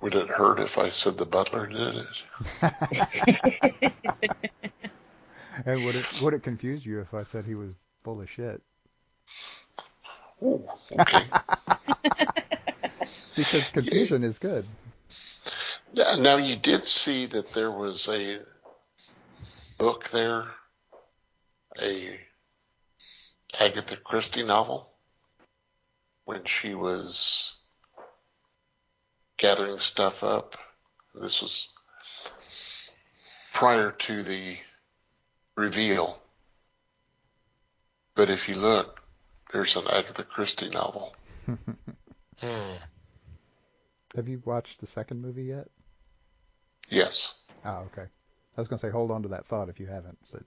Speaker 5: Would it hurt if I said the butler did it?
Speaker 3: And would it confuse you if I said he was full of shit?
Speaker 5: Ooh, okay.
Speaker 3: Because confusion is good.
Speaker 5: Now, you did see that there was a book there, a Agatha Christie novel, when she was gathering stuff up. This was prior to the reveal. But if you look, there's an Agatha Christie novel.
Speaker 3: Have you watched the second movie yet?
Speaker 5: Yes.
Speaker 3: Oh, okay. I was going to say, hold on to that thought if you haven't. But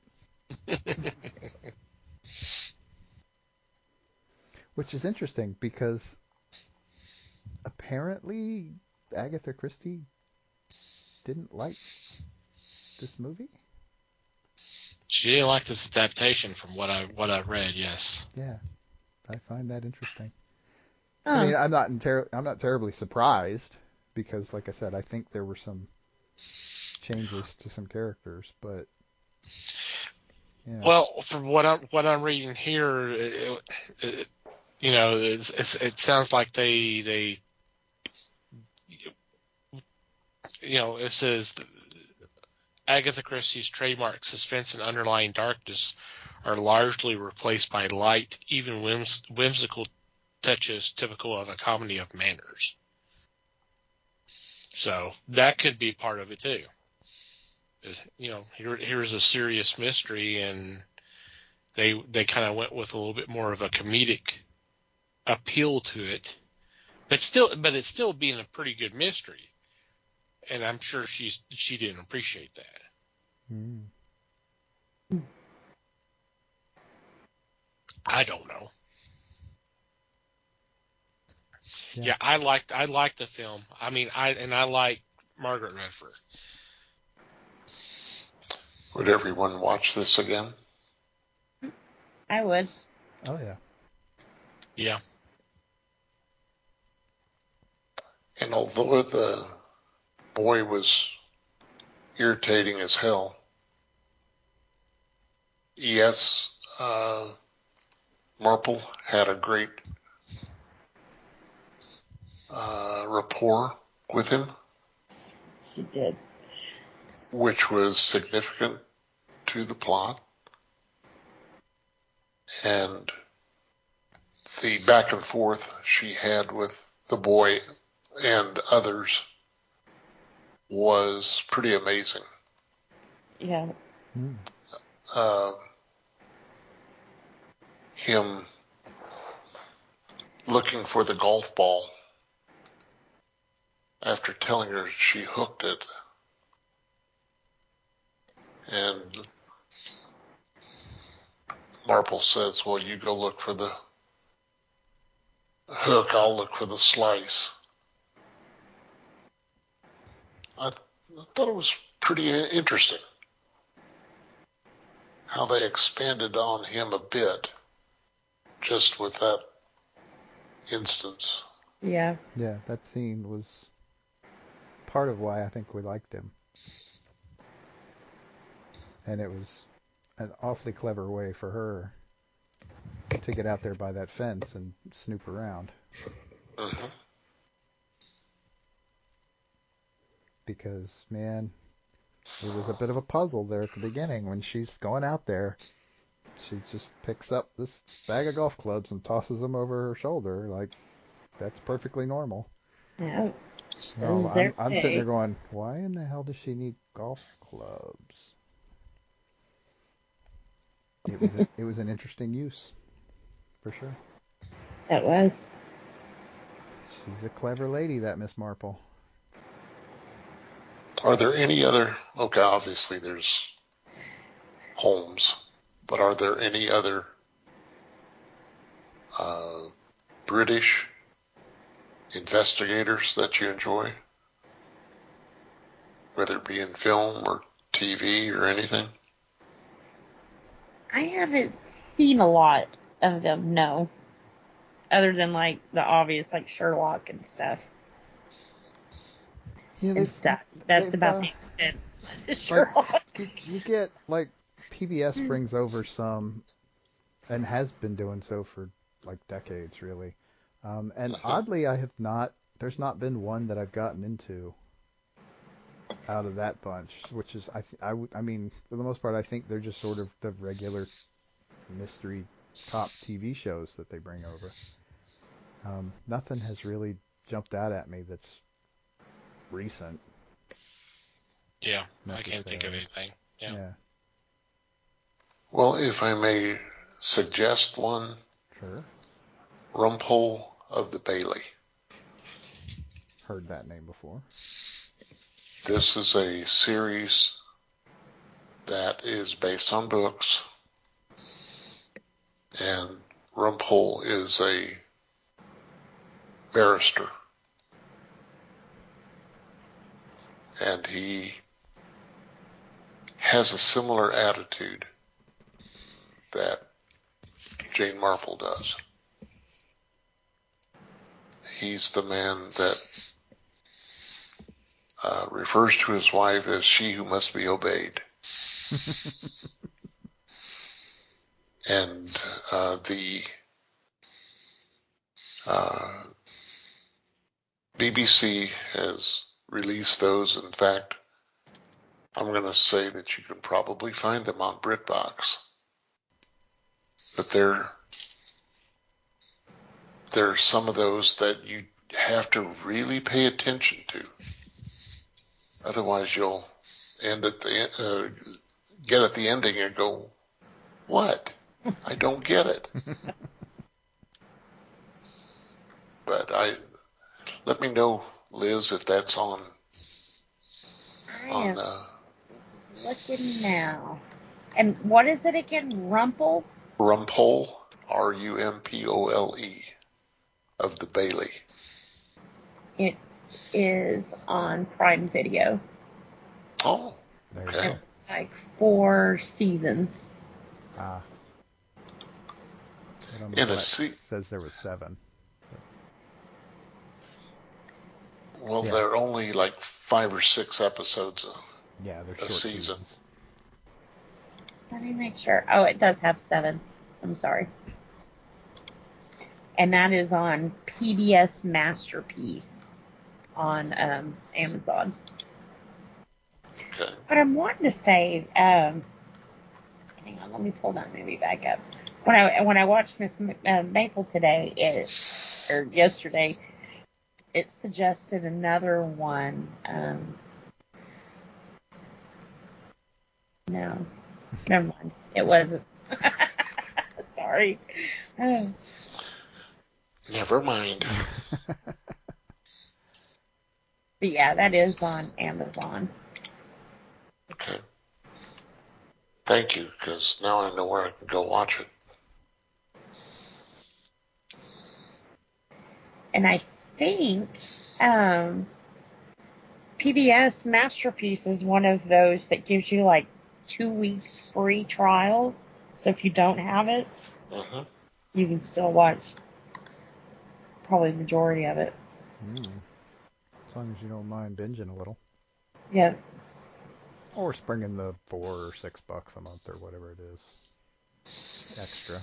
Speaker 3: which is interesting because apparently Agatha Christie didn't like this movie.
Speaker 2: She didn't like this adaptation, from what I read. Yes.
Speaker 3: Yeah, I find that interesting.
Speaker 4: Oh.
Speaker 3: I mean, I'm not terribly surprised because, like I said, I think there were some changes to some characters, but yeah.
Speaker 2: Well, from what I'm reading here, it sounds like they it says Agatha Christie's trademark suspense and underlying darkness are largely replaced by light, even whimsical touches typical of a comedy of manners. So that could be part of it too. Here's a serious mystery, and they kind of went with a little bit more of a comedic appeal to it, but it's still being a pretty good mystery, and I'm sure she didn't appreciate that.
Speaker 3: Mm.
Speaker 2: I don't know.
Speaker 3: Yeah.
Speaker 2: Yeah, I liked the film. I mean, I like Margaret Redford.
Speaker 5: Would everyone watch this again?
Speaker 4: I would.
Speaker 3: Oh yeah.
Speaker 2: Yeah.
Speaker 5: And although the boy was irritating as hell, yes, Marple had a great rapport with him,
Speaker 4: She did.
Speaker 5: which was significant to the plot. And the back and forth she had with the boy and others was pretty amazing.
Speaker 4: Yeah.
Speaker 3: Mm.
Speaker 5: Him looking for the golf ball after telling her she hooked it, and Marple says, well, you go look for the hook, I'll look for the slice. I thought it was pretty interesting how they expanded on him a bit just with that instance.
Speaker 4: Yeah.
Speaker 3: Yeah, that scene was part of why I think we liked him. And it was an awfully clever way for her to get out there by that fence and snoop around.
Speaker 5: Mm-hmm.
Speaker 3: Because, man, it was a bit of a puzzle there at the beginning when she's going out there. She just picks up this bag of golf clubs and tosses them over her shoulder. Like, that's perfectly normal.
Speaker 4: Yeah.
Speaker 3: No,
Speaker 4: Is there
Speaker 3: I'm sitting
Speaker 4: a-
Speaker 3: there going, why in the hell does she need golf clubs? It was an interesting use, for sure.
Speaker 4: That was.
Speaker 3: She's a clever lady, that Miss Marple.
Speaker 5: Are there any other, okay, obviously there's Holmes, but are there any other British investigators that you enjoy? Whether it be in film or TV or anything?
Speaker 4: I haven't seen a lot of them, no. Other than like the obvious, like Sherlock and stuff.
Speaker 3: Yeah,
Speaker 4: And stuff. That's about the extent of Sherlock.
Speaker 3: You get, like, PBS brings over some, and has been doing so for, like, decades, really. And oddly, there's not been one that I've gotten into out of that bunch, which is, I mean, for the most part, I think they're just sort of the regular mystery top TV shows that they bring over. Nothing has really jumped out at me that's recent.
Speaker 2: Yeah, I can't think of anything. Yeah.
Speaker 5: Well, if I may suggest one,
Speaker 3: Sure.
Speaker 5: Rumpole of the Bailey.
Speaker 3: Heard that name before.
Speaker 5: This is a series that is based on books, and Rumpole is a barrister. And he has a similar attitude that Jane Marple does. He's the man that refers to his wife as she who must be obeyed. And the BBC has released those. In fact, I'm going to say that you can probably find them on BritBox. But there's some of those that you have to really pay attention to. Otherwise, you'll get at the ending and go, "What? I don't get it." But let me know, Liz, if that's on.
Speaker 4: I am looking now. And what is it again? Rumpole?
Speaker 5: Rumpole, Rumpole, of the Bailey.
Speaker 4: It is on Prime Video.
Speaker 5: Oh,
Speaker 3: There you
Speaker 5: okay.
Speaker 3: go.
Speaker 4: It's like 4 seasons.
Speaker 3: Ah. I don't know
Speaker 5: In a
Speaker 3: why it
Speaker 5: se-
Speaker 3: says there was 7.
Speaker 5: Well,
Speaker 3: Yeah.
Speaker 5: there are only like 5 or 6 episodes.
Speaker 3: Yeah, they're
Speaker 5: A
Speaker 3: short
Speaker 5: season.
Speaker 3: seasons.
Speaker 4: Let me make sure. Oh, it does have 7. I'm sorry. And that is on PBS Masterpiece on Amazon.
Speaker 5: Okay.
Speaker 4: But I'm wanting to say, hang on, let me pull that movie back up. When I watched Miss Maple today, or yesterday, it suggested another one. No, never mind. It wasn't. Sorry.
Speaker 5: Never mind.
Speaker 4: But yeah, that is on Amazon.
Speaker 5: Okay. Thank you, because now I know where I can go watch it.
Speaker 4: And I think PBS Masterpiece is one of those that gives you like 2 weeks free trial. So if you don't have it,
Speaker 5: Mm-hmm.
Speaker 4: you can still watch probably the majority of it.
Speaker 3: As long as you don't mind binging a little.
Speaker 4: Yeah.
Speaker 3: Or springing the $4 or $6 a month or whatever it is. Extra.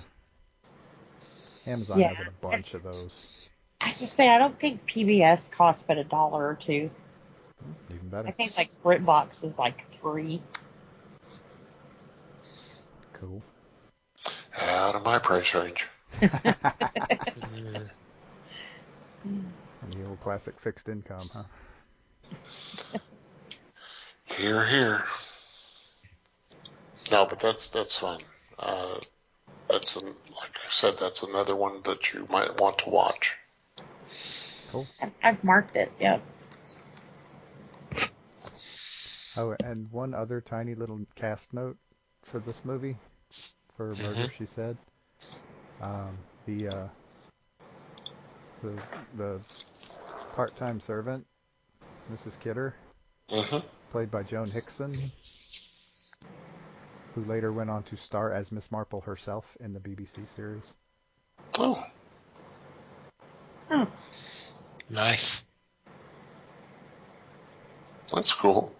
Speaker 3: Amazon
Speaker 4: Yeah.
Speaker 3: has a bunch of those.
Speaker 4: I was just say, I don't think PBS costs but $1 or $2.
Speaker 3: Even better.
Speaker 4: I think like BritBox is like $3.
Speaker 3: Cool.
Speaker 5: Out of my price range.
Speaker 2: Mm.
Speaker 3: The old classic fixed income, huh?
Speaker 5: Here, here. No, but that's fun. Like I said, that's another one that you might want to watch.
Speaker 3: Cool.
Speaker 4: I've marked it. Yep.
Speaker 3: Oh, and one other tiny little cast note for this movie, for Murder, She Said. The part-time servant, Mrs. Kidder,
Speaker 5: Mm-hmm.
Speaker 3: played by Joan Hickson, who later went on to star as Miss Marple herself in the BBC series.
Speaker 5: Oh,
Speaker 4: Oh,
Speaker 2: Nice.
Speaker 5: that's cool.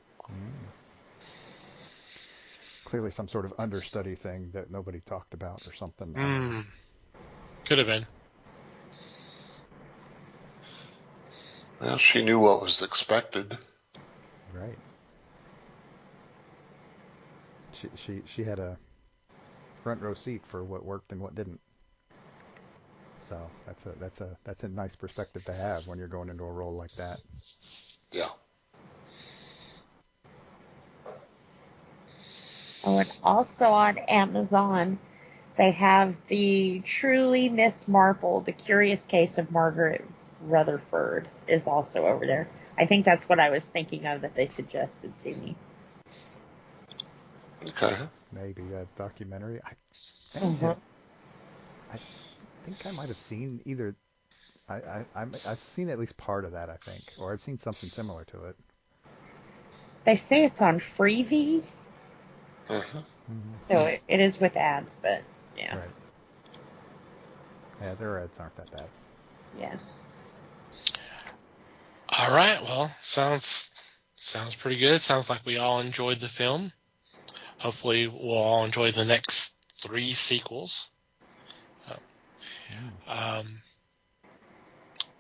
Speaker 3: Clearly some sort of understudy thing that nobody talked about or something.
Speaker 2: Could have been.
Speaker 5: Well, she knew what was expected.
Speaker 3: Right. She had a front row seat for what worked and what didn't. So that's a nice perspective to have when you're going into a role like that.
Speaker 5: Yeah.
Speaker 4: Oh, and also on Amazon, they have the Truly Miss Marple, The Curious Case of Margaret Rutherford is also over there. I think that's what I was thinking of that they suggested to me.
Speaker 5: Okay.
Speaker 3: Maybe a documentary. I think I might have seen either. I've seen at least part of that, I think, or I've seen something similar to it.
Speaker 4: They say it's on Freevee,
Speaker 5: Mm-hmm.
Speaker 4: so it is with ads, but yeah.
Speaker 3: Right. Yeah, their ads aren't that bad.
Speaker 4: Yeah.
Speaker 2: All right. Well, sounds Sounds pretty good. Sounds like we all enjoyed the film. Hopefully, we'll all enjoy the next 3 sequels.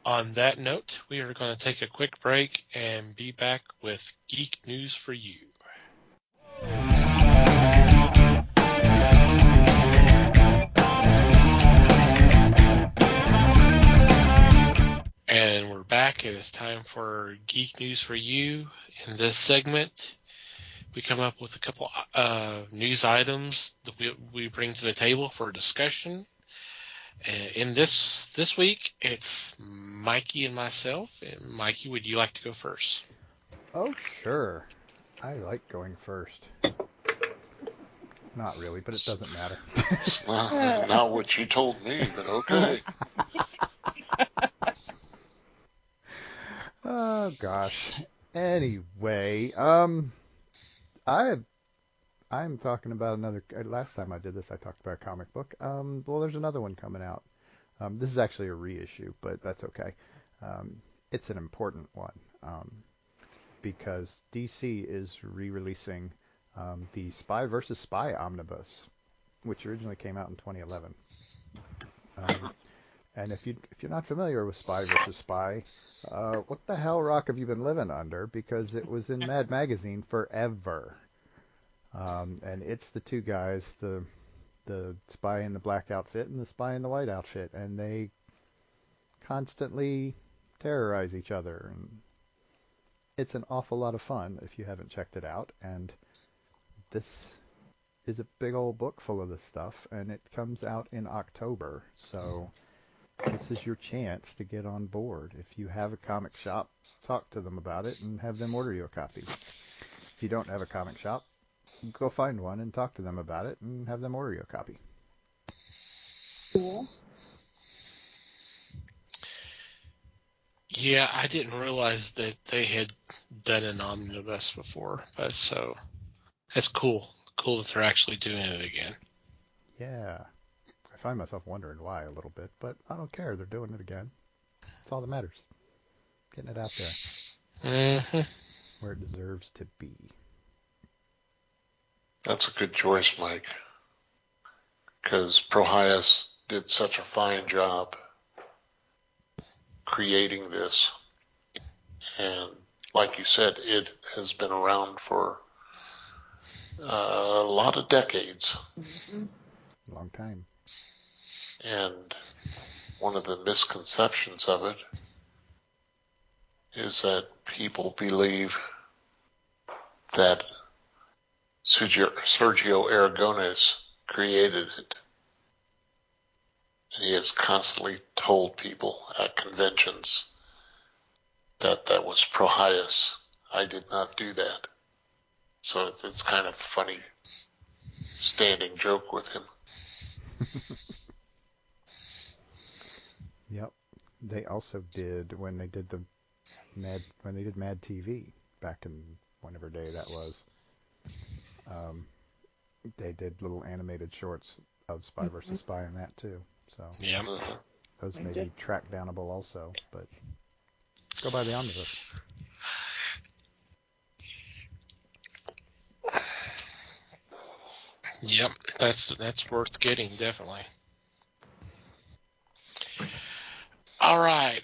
Speaker 2: On that note, we are going to take a quick break and be back with Geek News for You. And we're back. It is time for Geek News for You. In this segment, we come up with a couple news items that we bring to the table for discussion. In this week, it's Mikey and myself. And Mikey, would you like to go first?
Speaker 3: Oh, sure. I like going first. Not really, but it doesn't matter.
Speaker 5: It's not what you told me, but okay.
Speaker 3: Oh, gosh. Anyway, I'm talking about another. Last time I did this, I talked about a comic book. Well, there's another one coming out. This is actually a reissue, but that's okay. It's an important one because DC is re-releasing the Spy vs. Spy omnibus, which originally came out in 2011. And if you're not familiar with Spy vs. Spy, what the hell rock have you been living under? Because it was in Mad Magazine forever. And it's the two guys, the spy in the black outfit and the spy in the white outfit, and they constantly terrorize each other. And it's an awful lot of fun if you haven't checked it out. And this is a big old book full of this stuff, and it comes out in October. So this is your chance to get on board. If you have a comic shop, talk to them about it and have them order you a copy. If you don't have a comic shop, go find one and talk to them about it and have them order you a copy.
Speaker 4: Cool.
Speaker 2: Yeah, I didn't realize that they had done an omnibus before, but so that's cool. Cool that they're actually doing it again.
Speaker 3: Yeah. I find myself wondering why a little bit, but I don't care. They're doing it again. That's all that matters. Getting it out there.
Speaker 2: Mm-hmm.
Speaker 3: Where it deserves to be.
Speaker 5: That's a good choice, Mike. Because Prohias did such a fine job creating this. And like you said, it has been around for a lot of decades.
Speaker 4: Mm-hmm.
Speaker 3: Long time.
Speaker 5: And one of the misconceptions of it is that people believe that Sergio Aragonés created it. And he has constantly told people at conventions that that was Prohias. I did not do that. So it's kind of funny standing joke with him.
Speaker 3: Yep. They also did when they did Mad TV back in whenever day that was. They did little animated shorts of Spy vs. Spy in that too. So
Speaker 2: Yeah.
Speaker 3: those may be track downable also, but go buy the omnibus.
Speaker 2: Yep, that's worth getting, definitely. All right,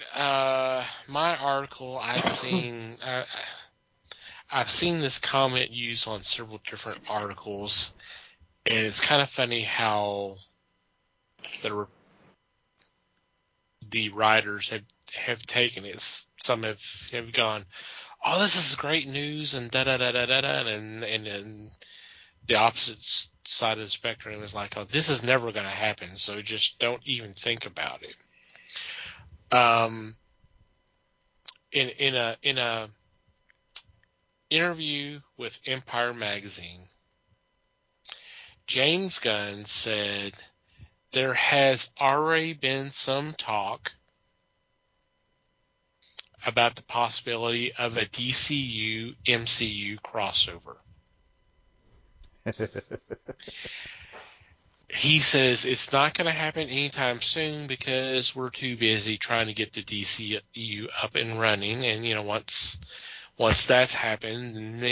Speaker 2: my article I've seen this comment used on several different articles, and it's kind of funny how the writers have taken it. Some have gone, "Oh, this is great news," and da da da da da da, and then the opposite side of the spectrum is like, "Oh, this is never going to happen, so just don't even think about it." In a interview with Empire Magazine, James Gunn said there has already been some talk about the possibility of a DCU MCU crossover. He says it's not going to happen anytime soon because we're too busy trying to get the DCU up and running, and once once that's happened,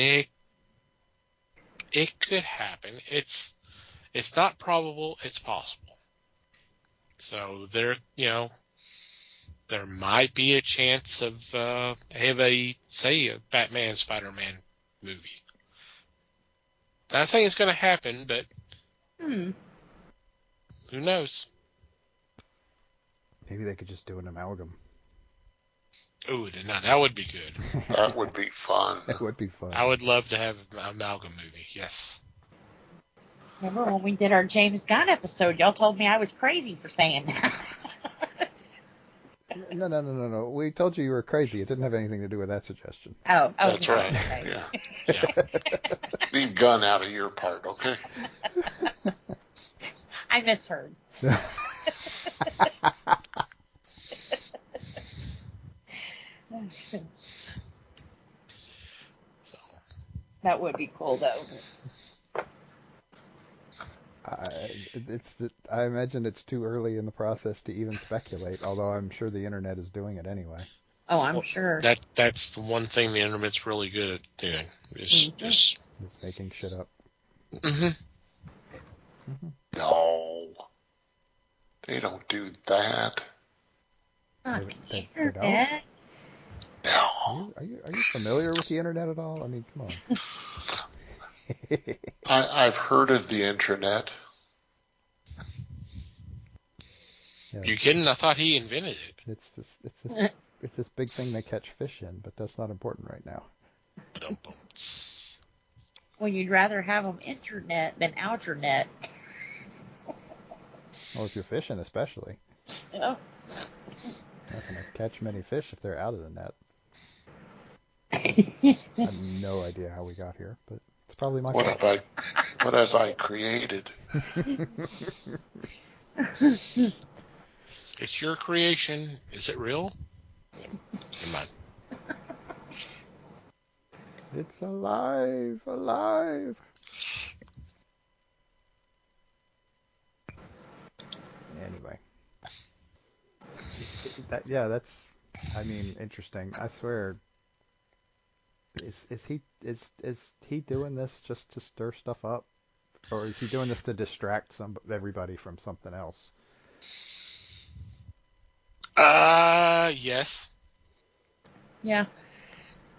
Speaker 2: it could happen. It's not probable. It's possible. So there might be a chance of a Batman Spider-Man movie. Not saying it's going to happen, but who knows?
Speaker 3: Maybe they could just do an amalgam.
Speaker 2: Ooh, now that would be good.
Speaker 5: That would be fun.
Speaker 3: That would be fun.
Speaker 2: I would love to have an amalgam movie. Yes.
Speaker 4: Remember when we did our James Gunn episode? Y'all told me I was crazy for saying that.
Speaker 3: No. We told you were crazy. It didn't have anything to do with that suggestion.
Speaker 4: Oh,
Speaker 5: That's
Speaker 4: okay.
Speaker 5: right.
Speaker 4: Okay.
Speaker 5: Yeah. Leave Gun out of your part, okay?
Speaker 4: I misheard.
Speaker 2: So
Speaker 4: That would be cool, though.
Speaker 3: I imagine it's too early in the process to even speculate, although I'm sure the internet is doing it anyway.
Speaker 4: Oh, I'm sure.
Speaker 2: that's the one thing the internet's really good at doing. Is
Speaker 4: Mhm.
Speaker 2: just.
Speaker 3: Just making shit up.
Speaker 2: Mm-hmm.
Speaker 5: No. They don't do that.
Speaker 4: Not
Speaker 3: They
Speaker 4: the internet.
Speaker 5: No.
Speaker 3: Are you familiar with the internet at all? I mean, come on.
Speaker 5: I've heard of the internet.
Speaker 3: Yeah,
Speaker 2: You kidding? I thought he invented it.
Speaker 3: it's this big thing they catch fish in, but that's not important right now.
Speaker 4: Well, you'd rather have them internet than outernet.
Speaker 3: Well, if you're fishing, especially,
Speaker 4: Oh.
Speaker 3: not gonna catch many fish if they're out of the net. I have no idea how we got here, but it's probably my fault.
Speaker 5: What have I created?
Speaker 2: It's your creation. Is it real? Come on.
Speaker 3: It's alive. Anyway, that's. I mean, interesting. I swear. Is he doing this just to stir stuff up, or is he doing this to distract everybody from something else?
Speaker 2: Yes.
Speaker 4: Yeah.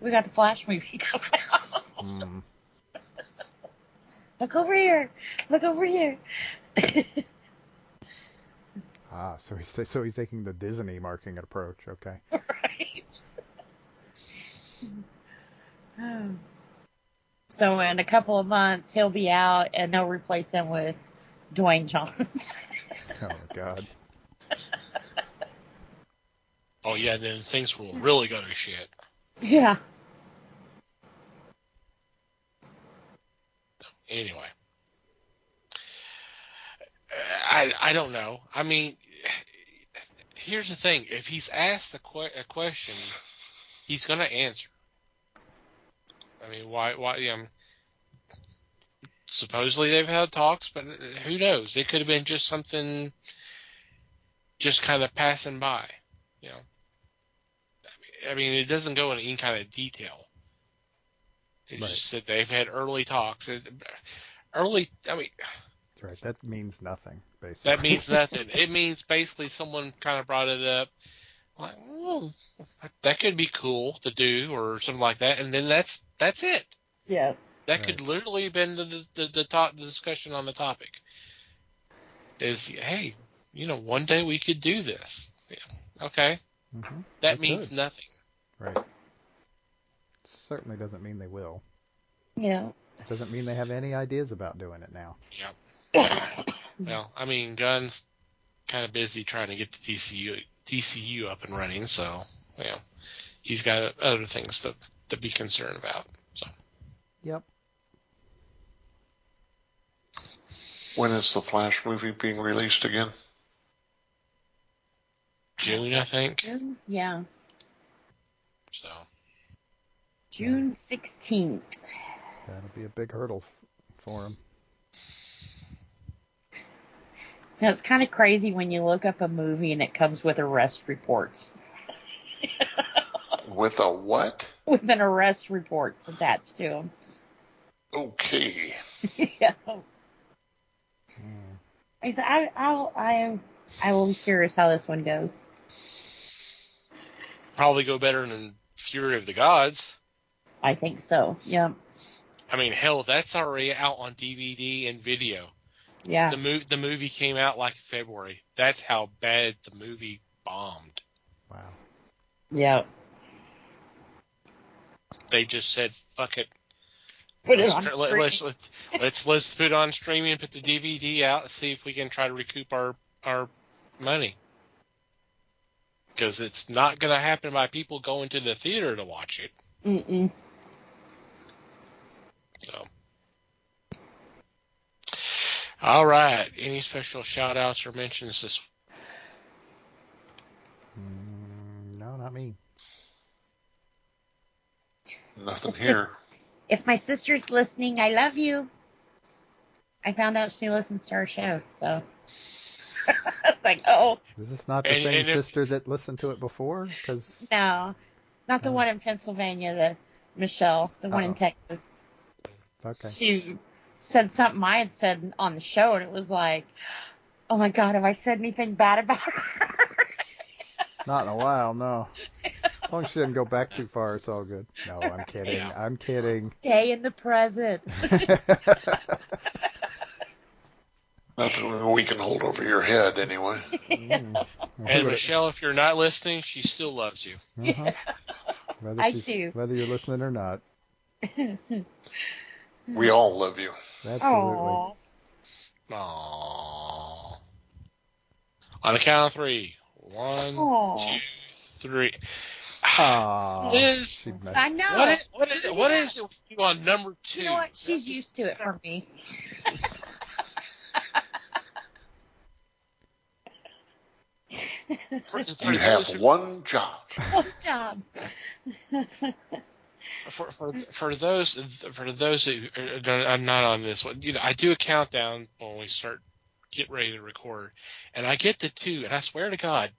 Speaker 4: We got the Flash movie coming out. Look over here. Look over here.
Speaker 3: So he's taking the Disney marketing approach. Okay.
Speaker 4: Right. So in a couple of months, he'll be out, and they'll replace him with Dwayne Johnson.
Speaker 3: Oh my God.
Speaker 2: Oh yeah, then things will really go to shit.
Speaker 4: Yeah.
Speaker 2: Anyway, I don't know. I mean, here's the thing: if he's asked a question, he's going to answer. I mean, why? Supposedly they've had talks, but who knows? It could have been just something, just kind of passing by. You know. I mean, it doesn't go into any kind of detail. It's
Speaker 3: Right.
Speaker 2: just that they've had early talks. I mean,
Speaker 3: Right. That means nothing, basically.
Speaker 2: that means nothing. It means basically someone kind of brought it up, like, oh, that could be cool to do or something like that, and then that's it.
Speaker 4: Yeah.
Speaker 2: That could literally have been the discussion on the topic. Is, hey, one day we could do this. Yeah. Okay.
Speaker 3: Mm-hmm.
Speaker 2: That means nothing.
Speaker 3: Right. Certainly doesn't mean they will.
Speaker 4: Yeah.
Speaker 3: It doesn't mean they have any ideas about doing it now.
Speaker 2: Yeah. Well, I mean, Gunn's kind of busy trying to get the TCU up and running, so he's got other things to be concerned about. So.
Speaker 3: Yep.
Speaker 5: When is the Flash movie being released again?
Speaker 2: June, I think.
Speaker 4: Yeah.
Speaker 2: So.
Speaker 4: June 16th.
Speaker 3: That'll be a big hurdle for him.
Speaker 4: Now, it's kind of crazy when you look up a movie and it comes with arrest reports.
Speaker 5: With a what?
Speaker 4: with an arrest report attached to him.
Speaker 5: Okay.
Speaker 4: Yeah. I said, I will be curious how this one goes.
Speaker 2: Probably go better than Fury of the Gods.
Speaker 4: I think so. Yeah.
Speaker 2: I mean, hell, that's already out on DVD and video.
Speaker 4: Yeah.
Speaker 2: The movie came out like in February. That's how bad the movie bombed.
Speaker 3: Wow.
Speaker 4: Yeah.
Speaker 2: They just said, "Fuck it,
Speaker 4: Put it
Speaker 2: let's
Speaker 4: on
Speaker 2: let's
Speaker 4: streaming.
Speaker 2: let's put it on streaming and put the DVD out and see if we can try to recoup our money." Because it's not going to happen by people going to the theater to watch it.
Speaker 4: Mm-mm.
Speaker 2: So, all right. Any special shout-outs or mentions this?
Speaker 3: No, not me.
Speaker 5: Nothing here.
Speaker 4: If my sister's listening, I love you. I found out she listens to our show, so it's like, oh
Speaker 3: Is this not the
Speaker 2: And-
Speaker 3: same
Speaker 2: and if-
Speaker 3: sister that listened to it before? Because
Speaker 4: no, not the one in Pennsylvania, the Michelle, the one in
Speaker 3: Uh-oh.
Speaker 4: Texas.
Speaker 3: okay.
Speaker 4: She said something I had said on the show, and it was like, oh my God, have I said anything bad about her?
Speaker 3: Not in a while, no. As long as she didn't go back too far, it's all good. No, I'm kidding.
Speaker 2: Yeah.
Speaker 3: I'm kidding.
Speaker 4: Stay in the present.
Speaker 5: Nothing we can hold over your head anyway.
Speaker 2: And Michelle, if you're not listening, she still loves you.
Speaker 3: Uh-huh. Whether
Speaker 4: I do.
Speaker 3: Whether you're listening or not.
Speaker 5: We all love you.
Speaker 3: Absolutely.
Speaker 4: Aw.
Speaker 2: Aww. On the count of three. 1,
Speaker 4: Aw.
Speaker 2: 2, 3.
Speaker 3: Aw,
Speaker 2: Liz,
Speaker 3: she messed-
Speaker 4: I know.
Speaker 2: What is it with you on number 2?
Speaker 4: You know what? She's used to it from me.
Speaker 5: You have one job.
Speaker 4: Good job.
Speaker 2: For those who I'm not on this one, I do a countdown when we get ready to record, and I get to 2, and I swear to God,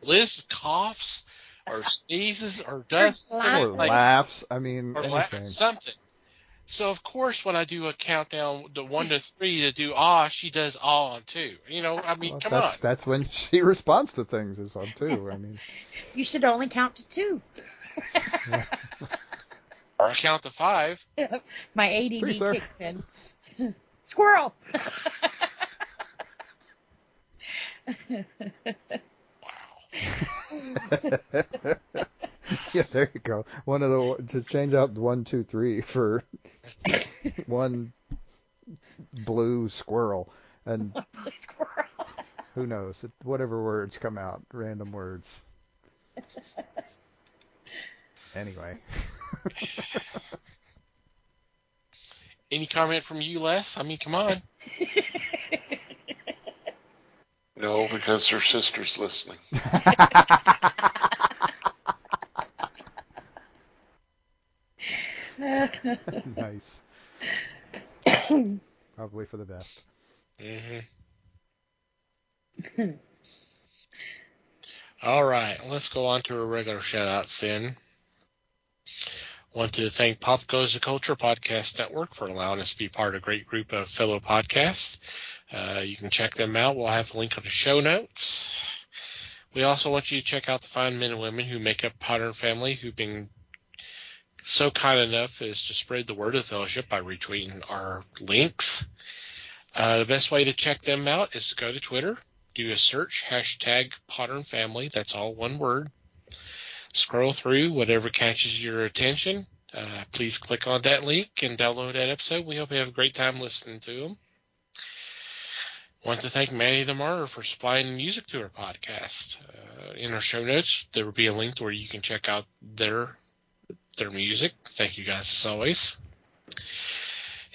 Speaker 2: Liz coughs or sneezes or does
Speaker 3: or
Speaker 4: laughs.
Speaker 3: laughs. I mean,
Speaker 2: or
Speaker 3: anything.
Speaker 2: something. So of course, when I do a countdown, the 1 to 3 to do she does on 2. I mean,
Speaker 3: Well,
Speaker 2: come on.
Speaker 3: that's when she responds to things is on too. I mean,
Speaker 4: You should only count to 2.
Speaker 2: Or I count to 5.
Speaker 4: My ADD
Speaker 3: Please, sir.
Speaker 4: kicks in. Squirrel.
Speaker 3: yeah, there you go. To change out 1, 2, 3 for one blue squirrel, and
Speaker 4: Squirrel.
Speaker 3: who knows? Whatever words come out, random words. Anyway.
Speaker 2: Any comment from you, Les? I mean, come on.
Speaker 5: No, because her sister's listening.
Speaker 3: Nice. Probably for the best.
Speaker 2: Mm-hmm. All right, let's go on to a regular shout-out then. Want to thank Pop Goes the Culture Podcast Network for allowing us to be part of a great group of fellow podcasts. You can check them out. We'll have a link on the show notes. We also want you to check out the fine men and women who make up Modern Family, who've been so kind enough as to spread the word of fellowship by retweeting our links. The best way to check them out is to go to Twitter, do a search, #PodernFamily. That's all one word. Scroll through whatever catches your attention. Please click on that link and download that episode. We hope you have a great time listening to them. Want to thank Manny the Martyr for supplying the music to our podcast. In our show notes, there will be a link where you can check out their music. Thank you guys as always.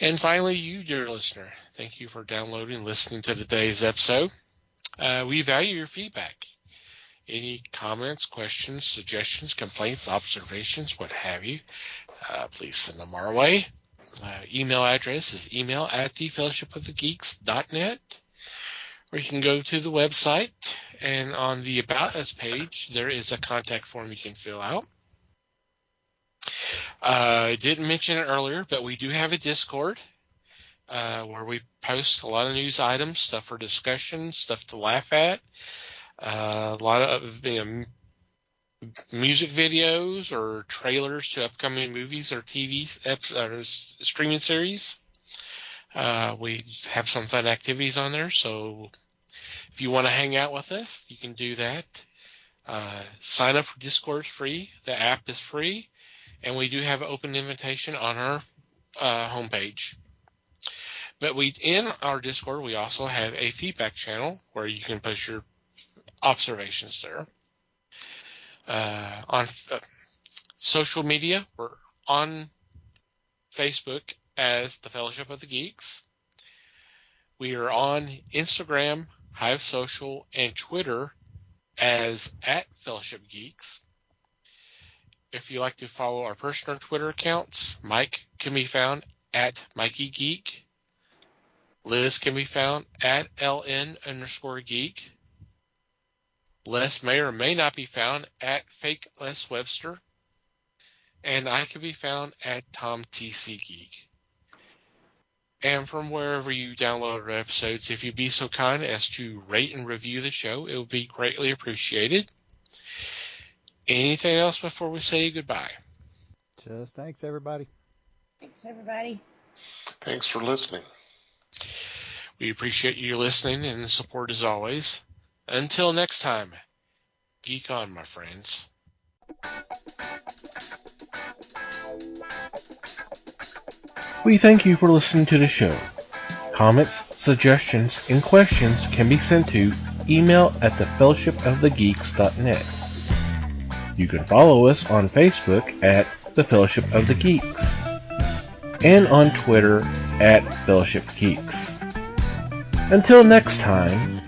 Speaker 2: And finally, you, dear listener, thank you for downloading and listening to today's episode. We value your feedback. Any comments, questions, suggestions, complaints, observations, what have you, please send them our way. Email address is email@thefellowshipofthegeeks.net. Or you can go to the website, and on the About Us page, there is a contact form you can fill out. I didn't mention it earlier, but we do have a Discord where we post a lot of news items, stuff for discussion, stuff to laugh at, a lot of music videos or trailers to upcoming movies or TV or streaming series. We have some fun activities on there, so if you want to hang out with us, you can do that. Sign up for Discord is free. The app is free. And we do have an open invitation on our homepage. But in our Discord, we also have a feedback channel where you can post your observations there. On social media, we're on Facebook as the Fellowship of the Geeks. We are on Instagram, Hive Social, and Twitter as @FellowshipGeeks. If you like to follow our personal Twitter accounts, Mike can be found @MikeyGeek. Liz can be found @LN_geek. Les may or may not be found @FakeLesWebster. And I can be found @TomTCGeek. And from wherever you download our episodes, if you'd be so kind as to rate and review the show, it would be greatly appreciated. Anything else before we say goodbye?
Speaker 3: Just thanks, everybody.
Speaker 4: Thanks, everybody.
Speaker 5: Thanks for listening.
Speaker 2: We appreciate you listening and the support as always. Until next time, geek on, my friends.
Speaker 1: We thank you for listening to the show. Comments, suggestions, and questions can be sent to email@thefellowshipofthegeeks.net. You can follow us on Facebook @The Fellowship of the Geeks and on Twitter @Fellowship Geeks. Until next time,